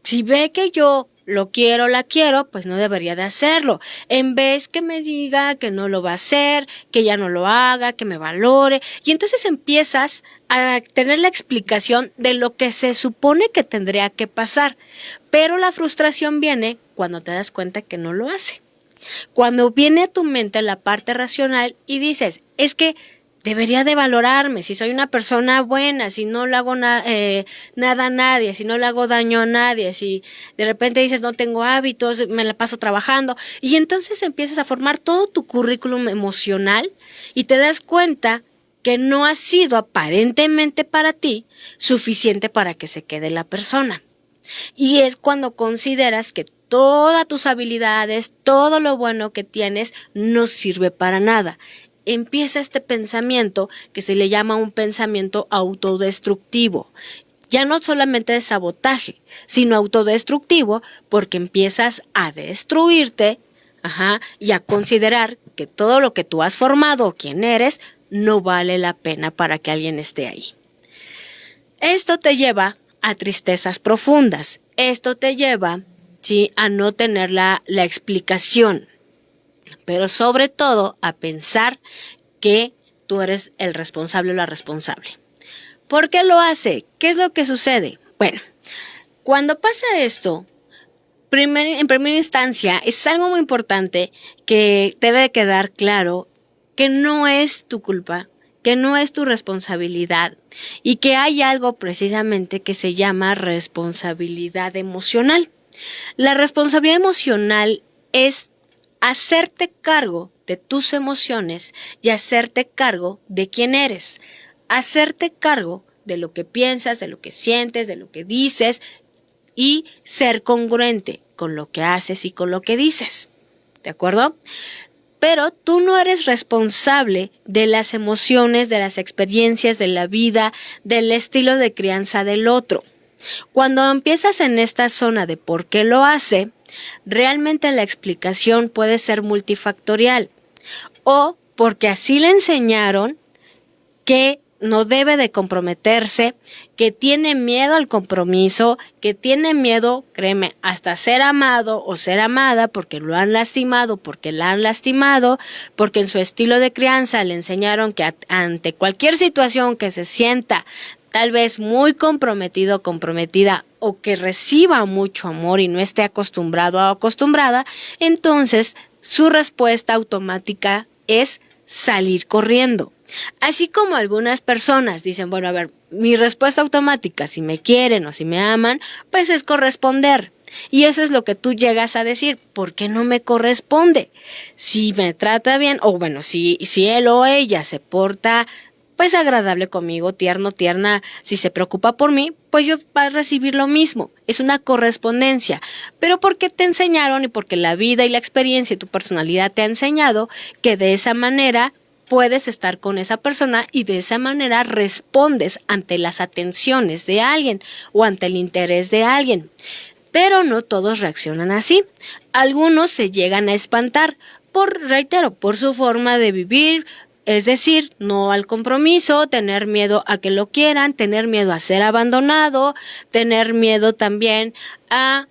si ve que yo lo quiero, la quiero, pues no debería de hacerlo. En vez que me diga que no lo va a hacer, que ya no lo haga, que me valore. Y entonces empiezas a tener la explicación de lo que se supone que tendría que pasar. Pero la frustración viene cuando te das cuenta que no lo hace. Cuando viene a tu mente la parte racional y dices, es que debería de valorarme, si soy una persona buena, si no le hago nada a nadie, si no le hago daño a nadie, si de repente dices no tengo hábitos, me la paso trabajando, y entonces empiezas a formar todo tu currículum emocional y te das cuenta que no ha sido aparentemente para ti suficiente para que se quede la persona. Y es cuando consideras que todas tus habilidades, todo lo bueno que tienes no sirve para nada. Empieza este pensamiento que se le llama un pensamiento autodestructivo. Ya no solamente de sabotaje, sino autodestructivo, porque empiezas a destruirte, y a considerar que todo lo que tú has formado o quien eres no vale la pena para que alguien esté ahí. Esto te lleva a tristezas profundas. Esto te lleva, a no tener la explicación. Pero sobre todo a pensar que tú eres el responsable o la responsable. ¿Por qué lo hace? ¿Qué es lo que sucede? Bueno, cuando pasa esto, en primera instancia es algo muy importante que debe de quedar claro que no es tu culpa, que no es tu responsabilidad y que hay algo precisamente que se llama responsabilidad emocional. La responsabilidad emocional es hacerte cargo de tus emociones y hacerte cargo de quién eres. Hacerte cargo de lo que piensas, de lo que sientes, de lo que dices y ser congruente con lo que haces y con lo que dices. ¿De acuerdo? Pero tú no eres responsable de las emociones, de las experiencias, de la vida, del estilo de crianza del otro. Cuando empiezas en esta zona de por qué lo hace, realmente la explicación puede ser multifactorial o porque así le enseñaron que no debe de comprometerse, que tiene miedo al compromiso, que tiene miedo, créeme, hasta ser amado o ser amada porque lo han lastimado, porque la han lastimado, porque en su estilo de crianza le enseñaron que ante cualquier situación que se sienta tal vez muy comprometido, comprometida o que reciba mucho amor y no esté acostumbrado o acostumbrada, entonces su respuesta automática es salir corriendo. Así como algunas personas dicen, bueno, a ver, mi respuesta automática, si me quieren o si me aman, pues es corresponder. Y eso es lo que tú llegas a decir, ¿por qué no me corresponde? Si me trata bien, o bueno, si él o ella se porta pues agradable conmigo, tierno, tierna, si se preocupa por mí, pues yo voy a recibir lo mismo. Es una correspondencia. Pero porque te enseñaron y porque la vida y la experiencia y tu personalidad te ha enseñado que de esa manera puedes estar con esa persona y de esa manera respondes ante las atenciones de alguien o ante el interés de alguien. Pero no todos reaccionan así. Algunos se llegan a espantar por su forma de vivir. Es decir, no al compromiso, tener miedo a que lo quieran, tener miedo a ser abandonado, tener miedo también a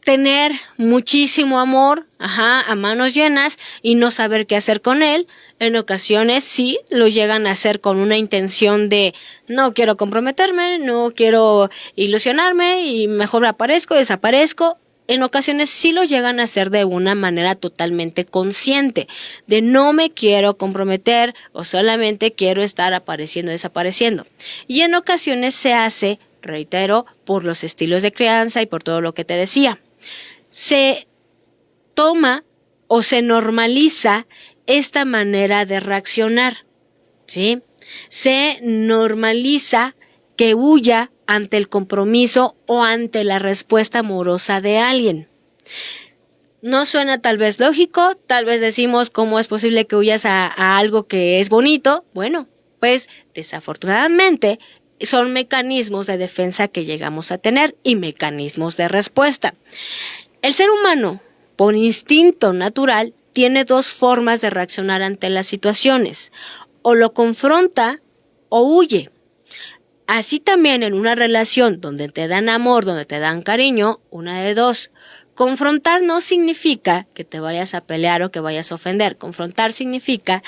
tener muchísimo amor, a manos llenas y no saber qué hacer con él. En ocasiones sí lo llegan a hacer con una intención de no quiero comprometerme, no quiero ilusionarme y mejor aparezco, desaparezco. En ocasiones sí lo llegan a hacer de una manera totalmente consciente, de no me quiero comprometer o solamente quiero estar apareciendo, desapareciendo. Y en ocasiones se hace, reitero, por los estilos de crianza y por todo lo que te decía. Se toma o se normaliza esta manera de reaccionar, ¿sí? Se normaliza que huya ante el compromiso o ante la respuesta amorosa de alguien. No suena tal vez lógico, tal vez decimos cómo es posible que huyas a algo que es bonito. Bueno, pues desafortunadamente son mecanismos de defensa que llegamos a tener y mecanismos de respuesta. El ser humano, por instinto natural, tiene dos formas de reaccionar ante las situaciones. O lo confronta o huye. Así también en una relación donde te dan amor, donde te dan cariño, una de dos. Confrontar no significa que te vayas a pelear o que vayas a ofender. Confrontar significa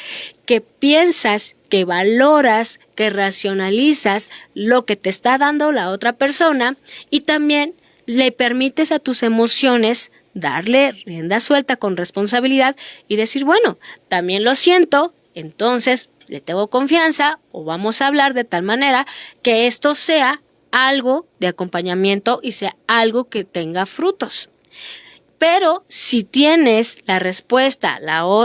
que piensas, que valoras, que racionalizas lo que te está dando la otra persona y también le permites a tus emociones darle rienda suelta con responsabilidad y decir, bueno, también lo siento, entonces le tengo confianza o vamos a hablar de tal manera que esto sea algo de acompañamiento y sea algo que tenga frutos. Pero si tienes la respuesta,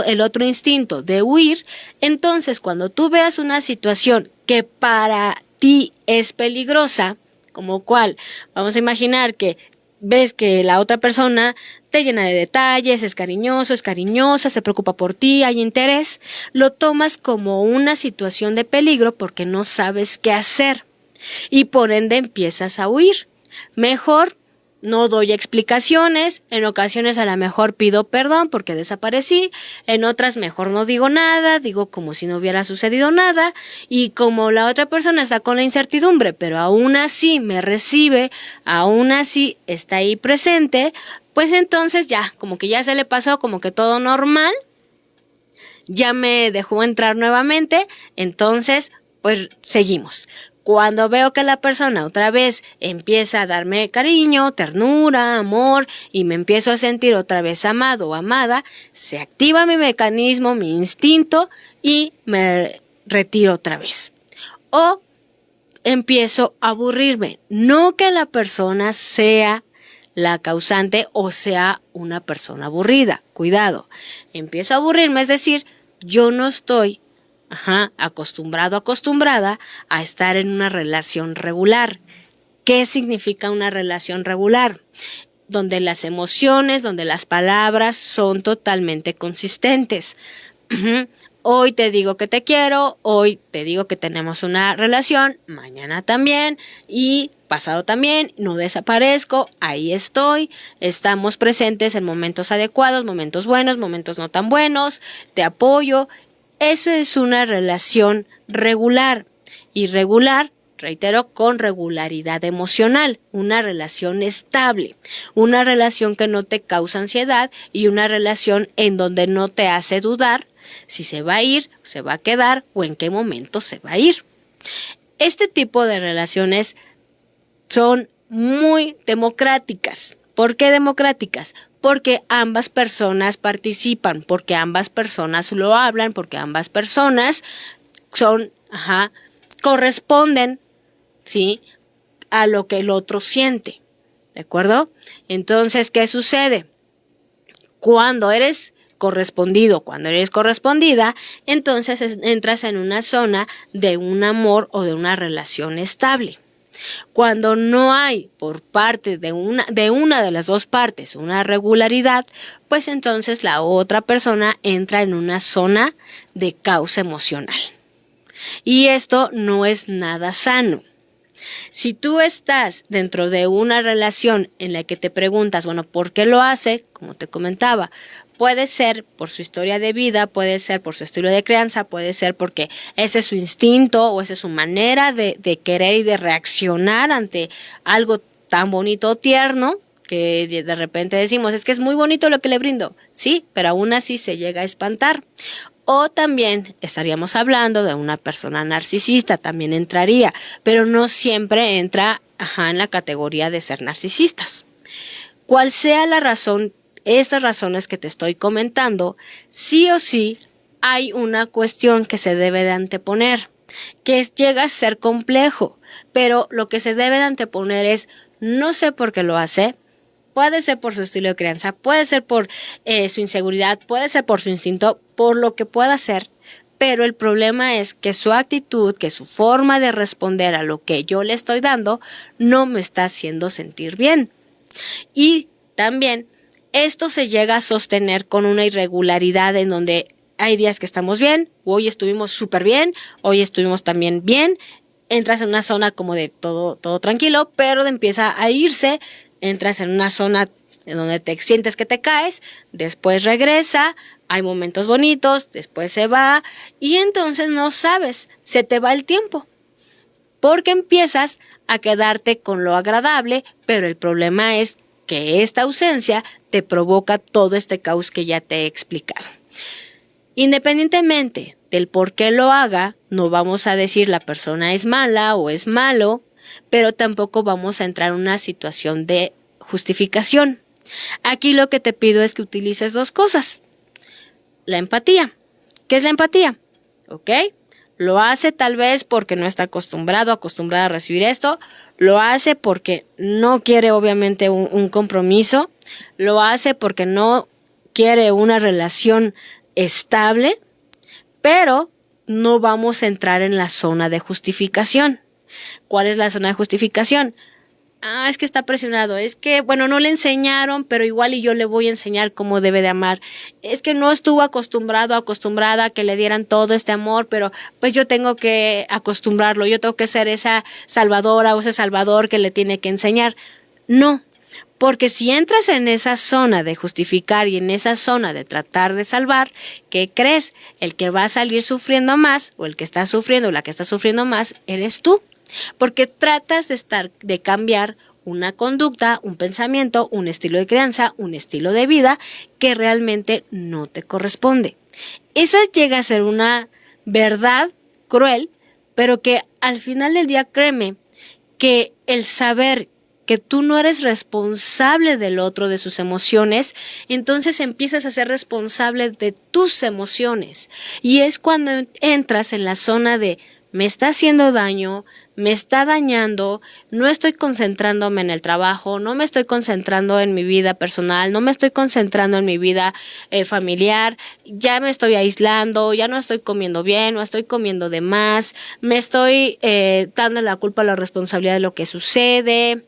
el otro instinto de huir, entonces cuando tú veas una situación que para ti es peligrosa, como cual, vamos a imaginar que ves que la otra persona te llena de detalles, es cariñoso, es cariñosa, se preocupa por ti, hay interés, lo tomas como una situación de peligro porque no sabes qué hacer y por ende empiezas a huir. Mejor no doy explicaciones, en ocasiones a lo mejor pido perdón porque desaparecí, en otras mejor no digo nada, digo como si no hubiera sucedido nada y como la otra persona está con la incertidumbre, pero aún así me recibe, aún así está ahí presente, pues entonces ya, como que ya se le pasó, como que todo normal, ya me dejó entrar nuevamente, entonces pues seguimos. Cuando veo que la persona otra vez empieza a darme cariño, ternura, amor y me empiezo a sentir otra vez amado o amada, se activa mi mecanismo, mi instinto y me retiro otra vez. O empiezo a aburrirme. No que la persona sea la causante o sea una persona aburrida. Cuidado. Empiezo a aburrirme, es decir, yo no estoy acostumbrada a estar en una relación regular. ¿Qué significa una relación regular? Donde las emociones, donde las palabras son totalmente consistentes. Hoy te digo que te quiero, hoy te digo que tenemos una relación, mañana también y pasado también, no desaparezco, ahí estoy, estamos presentes en momentos adecuados, momentos buenos, momentos no tan buenos, te apoyo. Eso es una relación regular y regular, reitero, con regularidad emocional, una relación estable, una relación que no te causa ansiedad y una relación en donde no te hace dudar si se va a ir, se va a quedar o en qué momento se va a ir. Este tipo de relaciones son muy democráticas. ¿Por qué democráticas? Porque ambas personas participan, porque ambas personas lo hablan, porque ambas personas corresponden, ¿sí?, a lo que el otro siente. ¿De acuerdo? Entonces, ¿qué sucede? Cuando eres correspondido, cuando eres correspondida, entonces entras en una zona de un amor o de una relación estable. Cuando no hay por parte de una de las dos partes una regularidad, pues entonces la otra persona entra en una zona de caos emocional. Y esto no es nada sano. Si tú estás dentro de una relación en la que te preguntas, bueno, ¿por qué lo hace? Como te comentaba, puede ser por su historia de vida, puede ser por su estilo de crianza, puede ser porque ese es su instinto o esa es su manera de querer y de reaccionar ante algo tan bonito o tierno, que de repente decimos, es que es muy bonito lo que le brindo. Sí, pero aún así se llega a espantar. O también estaríamos hablando de una persona narcisista, también entraría, pero no siempre entra en la categoría de ser narcisistas. Cual sea la razón, estas razones que te estoy comentando, sí o sí hay una cuestión que se debe de anteponer, que llega a ser complejo, pero lo que se debe de anteponer es, no sé por qué lo hace. Puede ser por su estilo de crianza, puede ser por su inseguridad, puede ser por su instinto, por lo que pueda ser. Pero el problema es que su actitud, que su forma de responder a lo que yo le estoy dando, no me está haciendo sentir bien. Y también esto se llega a sostener con una irregularidad en donde hay días que estamos bien, hoy estuvimos súper bien, hoy estuvimos también bien. Entras en una zona como de todo tranquilo, pero empieza a irse. Entras en una zona en donde te sientes que te caes, después regresa, hay momentos bonitos, después se va y entonces no sabes, se te va el tiempo. Porque empiezas a quedarte con lo agradable, pero el problema es que esta ausencia te provoca todo este caos que ya te he explicado. Independientemente del por qué lo haga, no vamos a decir la persona es mala o es malo, pero tampoco vamos a entrar en una situación de justificación. Aquí lo que te pido es que utilices dos cosas. La empatía. ¿Qué es la empatía? ¿Ok? Lo hace tal vez porque no está acostumbrada a recibir esto. Lo hace porque no quiere obviamente un compromiso. Lo hace porque no quiere una relación estable. Pero no vamos a entrar en la zona de justificación. ¿Cuál es la zona de justificación? Es que está presionado, es que, no le enseñaron, pero igual y yo le voy a enseñar cómo debe de amar. Es que no estuvo acostumbrada a que le dieran todo este amor, pero pues yo tengo que acostumbrarlo, yo tengo que ser esa salvadora o ese salvador que le tiene que enseñar. No, porque si entras en esa zona de justificar y en esa zona de tratar de salvar, ¿qué crees? El que va a salir sufriendo más, o el que está sufriendo o la que está sufriendo más, eres tú. Porque tratas de cambiar una conducta, un pensamiento, un estilo de crianza, un estilo de vida que realmente no te corresponde. Esa llega a ser una verdad cruel, pero que al final del día, créeme, que el saber que tú no eres responsable del otro, de sus emociones, entonces empiezas a ser responsable de tus emociones. Y es cuando entras en la zona de me está haciendo daño, me está dañando, no estoy concentrándome en el trabajo, no me estoy concentrando en mi vida personal, no me estoy concentrando en mi vida familiar, ya me estoy aislando, ya no estoy comiendo bien, no estoy comiendo de más, me estoy dando la culpa a la responsabilidad de lo que sucede.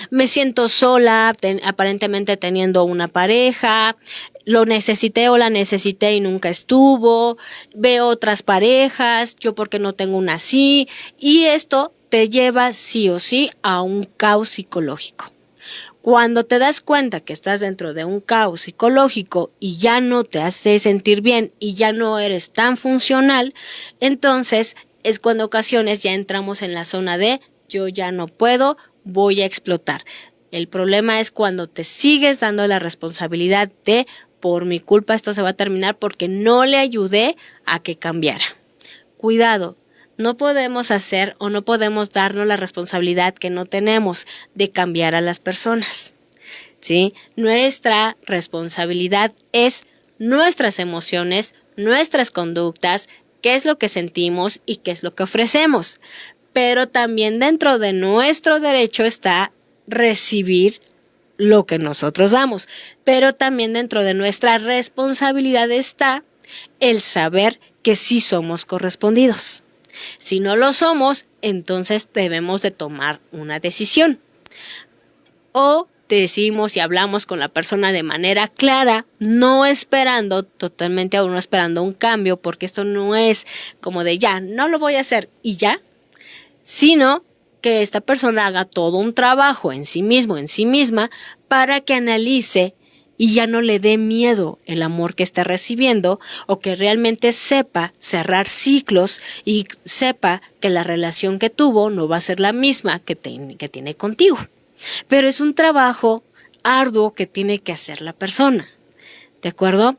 Me siento sola, aparentemente teniendo una pareja, lo necesité o la necesité y nunca estuvo, veo otras parejas, yo porque no tengo una así, y esto te lleva sí o sí a un caos psicológico. Cuando te das cuenta que estás dentro de un caos psicológico y ya no te hace sentir bien y ya no eres tan funcional, entonces es cuando ocasiones ya entramos en la zona de yo ya no puedo, voy a explotar. El problema es cuando te sigues dando la responsabilidad de por mi culpa esto se va a terminar porque no le ayudé a que cambiara. Cuidado, no podemos hacer o no podemos darnos la responsabilidad que no tenemos de cambiar a las personas, ¿sí? Nuestra responsabilidad es nuestras emociones, nuestras conductas, qué es lo que sentimos y qué es lo que ofrecemos. Pero también dentro de nuestro derecho está recibir lo que nosotros damos. Pero también dentro de nuestra responsabilidad está el saber que sí somos correspondidos. Si no lo somos, entonces debemos de tomar una decisión. O decimos y hablamos con la persona de manera clara, no esperando totalmente o no esperando un cambio, porque esto no es como de ya, no lo voy a hacer y ya, sino que esta persona haga todo un trabajo en sí mismo, en sí misma, para que analice y ya no le dé miedo el amor que está recibiendo o que realmente sepa cerrar ciclos y sepa que la relación que tuvo no va a ser la misma que tiene contigo. pero es un trabajo arduo que tiene que hacer la persona, ¿de acuerdo?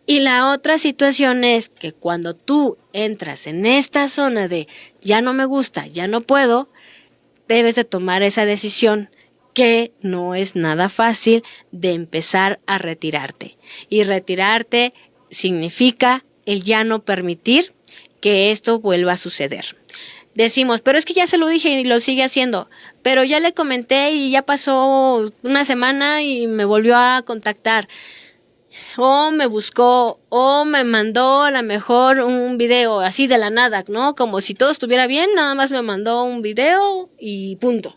Y la otra situación es que cuando tú entras en esta zona de ya no me gusta, ya no puedo, debes de tomar esa decisión que no es nada fácil de empezar a retirarte. Y retirarte significa el ya no permitir que esto vuelva a suceder. Decimos, pero es que ya se lo dije y lo sigue haciendo, pero ya le comenté y ya pasó una semana y me volvió a contactar. O me buscó, o me mandó a lo mejor un video así de la nada, ¿no? Como si todo estuviera bien, nada más me mandó un video y punto.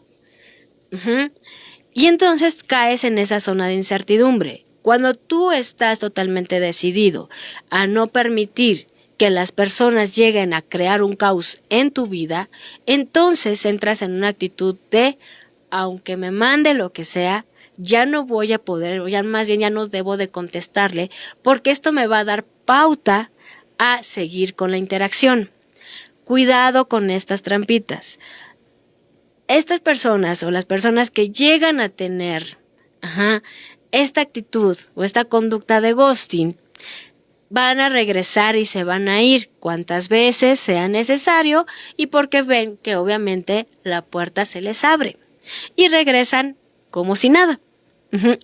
Y entonces caes en esa zona de incertidumbre. Cuando tú estás totalmente decidido a no permitir que las personas lleguen a crear un caos en tu vida, entonces entras en una actitud de, aunque me mande lo que sea, ya no voy a poder, ya más bien ya no debo de contestarle, porque esto me va a dar pauta a seguir con la interacción. Cuidado con estas trampitas. Estas personas o las personas que llegan a tener esta actitud o esta conducta de ghosting, van a regresar y se van a ir cuantas veces sea necesario y porque ven que obviamente la puerta se les abre y regresan como si nada.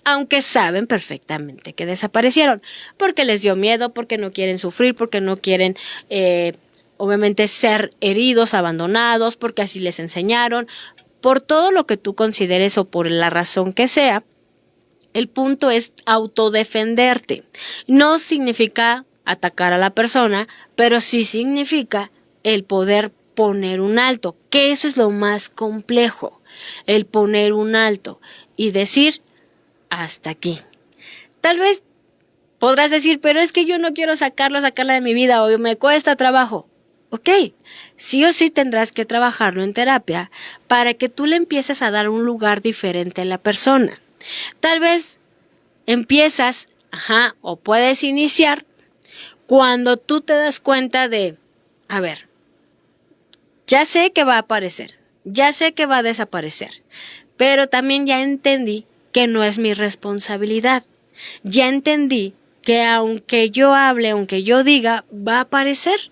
Aunque saben perfectamente que desaparecieron, porque les dio miedo, porque no quieren sufrir, porque no quieren obviamente ser heridos, abandonados, porque así les enseñaron, por todo lo que tú consideres o por la razón que sea. El punto es autodefenderte. No significa atacar a la persona, pero sí significa el poder poner un alto, que eso es lo más complejo, el poner un alto y decir hasta aquí. Tal vez podrás decir, pero es que yo no quiero sacarla de mi vida o me cuesta trabajo. Ok, sí o sí tendrás que trabajarlo en terapia para que tú le empieces a dar un lugar diferente a la persona. Tal vez empiezas, o puedes iniciar cuando tú te das cuenta de, a ver, ya sé que va a aparecer, ya sé que va a desaparecer, pero también ya entendí que no es mi responsabilidad. Ya entendí que aunque yo hable, aunque yo diga, va a aparecer,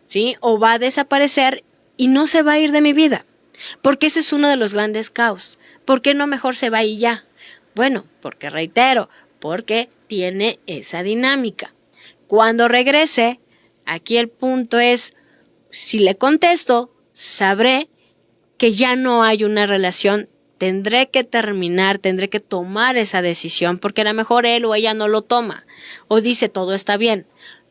¿sí? O va a desaparecer y no se va a ir de mi vida. Porque ese es uno de los grandes caos. ¿Por qué no mejor se va y ya? Bueno, porque reitero, porque tiene esa dinámica. Cuando regrese, aquí el punto es, si le contesto, sabré que ya no hay una relación. Tendré que terminar, tendré que tomar esa decisión, porque a lo mejor él o ella no lo toma, o dice todo está bien,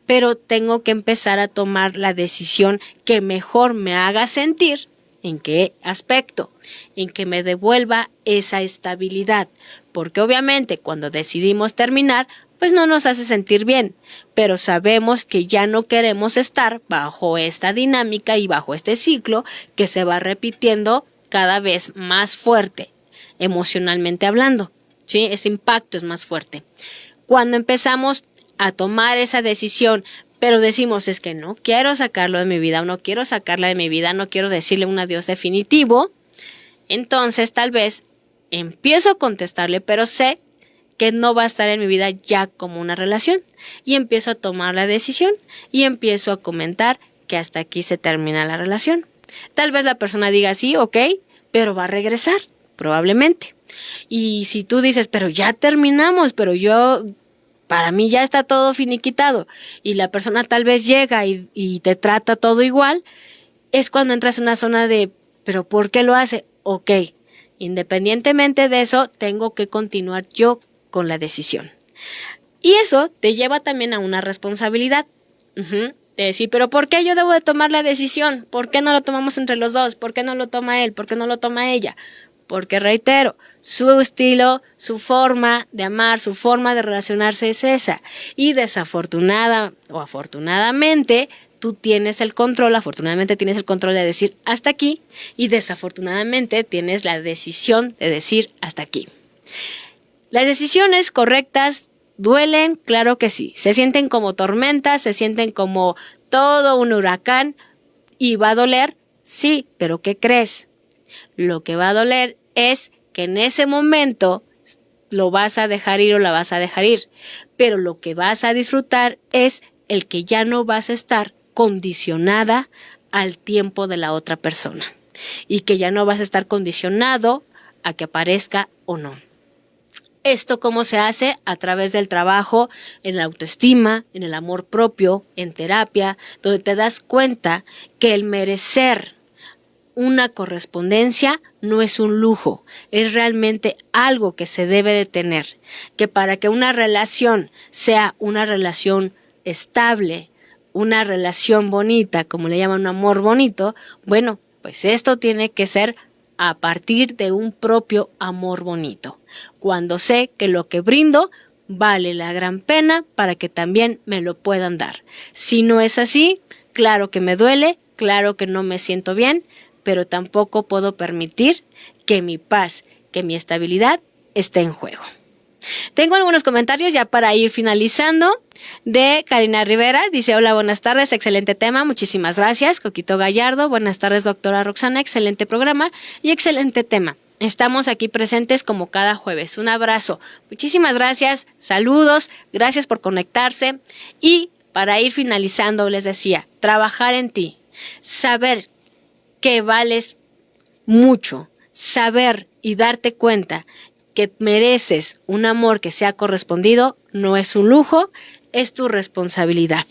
pero tengo que empezar a tomar la decisión que mejor me haga sentir. ¿En qué aspecto? En que me devuelva esa estabilidad, porque obviamente cuando decidimos terminar, pues no nos hace sentir bien, pero sabemos que ya no queremos estar bajo esta dinámica y bajo este ciclo que se va repitiendo cada vez más fuerte, emocionalmente hablando, ¿sí? Ese impacto es más fuerte. Cuando empezamos a tomar esa decisión, pero decimos, es que no quiero sacarlo de mi vida, o no quiero sacarla de mi vida, no quiero decirle un adiós definitivo, entonces tal vez empiezo a contestarle, pero sé que no va a estar en mi vida ya como una relación, y empiezo a tomar la decisión, y empiezo a comentar que hasta aquí se termina la relación. Tal vez la persona diga sí, ok, pero va a regresar, probablemente. Y si tú dices, pero ya terminamos, pero para mí ya está todo finiquitado, y la persona tal vez llega y te trata todo igual, es cuando entras en una zona de, pero ¿por qué lo hace? Ok, independientemente de eso, tengo que continuar yo con la decisión. Y eso te lleva también a una responsabilidad. De decir, pero ¿por qué yo debo de tomar la decisión? ¿Por qué no lo tomamos entre los dos? ¿Por qué no lo toma él? ¿Por qué no lo toma ella? Porque reitero, su estilo, su forma de amar, su forma de relacionarse es esa. Y desafortunada o afortunadamente, tú tienes el control, afortunadamente tienes el control de decir hasta aquí, y desafortunadamente tienes la decisión de decir hasta aquí. Las decisiones correctas duelen, claro que sí. Se sienten como tormentas, se sienten como todo un huracán y va a doler, sí, pero ¿qué crees? Lo que va a doler es que en ese momento lo vas a dejar ir o la vas a dejar ir, pero lo que vas a disfrutar es el que ya no vas a estar condicionada al tiempo de la otra persona y que ya no vas a estar condicionado a que aparezca o no. ¿Esto cómo se hace? A través del trabajo en la autoestima, en el amor propio, en terapia, donde te das cuenta que el merecer una correspondencia no es un lujo, es realmente algo que se debe de tener, que para que una relación sea una relación estable, una relación bonita, como le llaman un amor bonito, bueno, pues esto tiene que ser a partir de un propio amor bonito. Cuando sé que lo que brindo vale la gran pena para que también me lo puedan dar. Si no es así, claro que me duele, claro que no me siento bien, pero tampoco puedo permitir que mi paz, que mi estabilidad esté en juego. Tengo algunos comentarios ya para ir finalizando. De Karina Rivera, dice: hola, buenas tardes, excelente tema, muchísimas gracias. Coquito Gallardo, buenas tardes doctora Roxana, excelente programa y excelente tema. Estamos aquí presentes como cada jueves. Un abrazo, muchísimas gracias, saludos, gracias por conectarse. Y para ir finalizando les decía, trabajar en ti, saber que vales mucho, saber y darte cuenta que mereces un amor que sea correspondido, no es un lujo, es tu responsabilidad.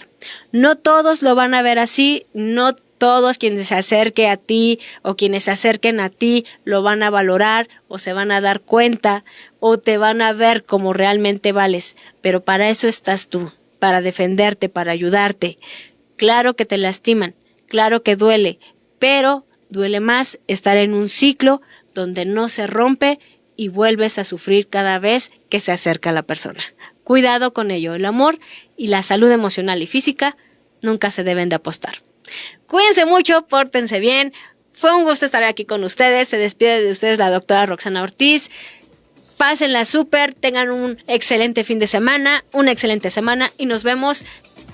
No todos lo van a ver así, no todos quienes se acerquen a ti o quienes se acerquen a ti lo van a valorar o se van a dar cuenta o te van a ver como realmente vales, pero para eso estás tú, para defenderte, para ayudarte. Claro que te lastiman, claro que duele, pero duele más estar en un ciclo donde no se rompe y vuelves a sufrir cada vez que se acerca la persona. Cuidado con ello, el amor y la salud emocional y física nunca se deben de apostar. Cuídense mucho, pórtense bien. Fue un gusto estar aquí con ustedes. Se despide de ustedes la doctora Roxana Ortiz. Pásenla súper, tengan un excelente fin de semana, una excelente semana y nos vemos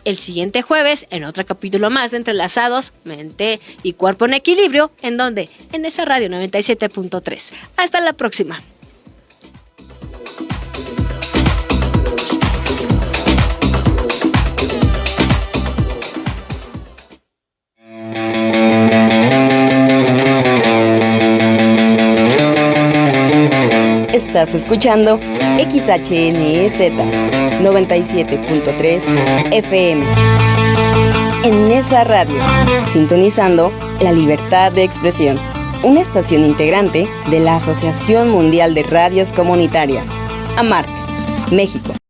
el siguiente jueves en otro capítulo más de Entrelazados, Mente y Cuerpo en Equilibrio. ¿En dónde? En esa radio 97.3. Hasta la próxima. Estás escuchando XHNEZ 97.3 FM. En Nesa Radio, sintonizando la libertad de expresión. Una estación integrante de la Asociación Mundial de Radios Comunitarias, AMARC, México.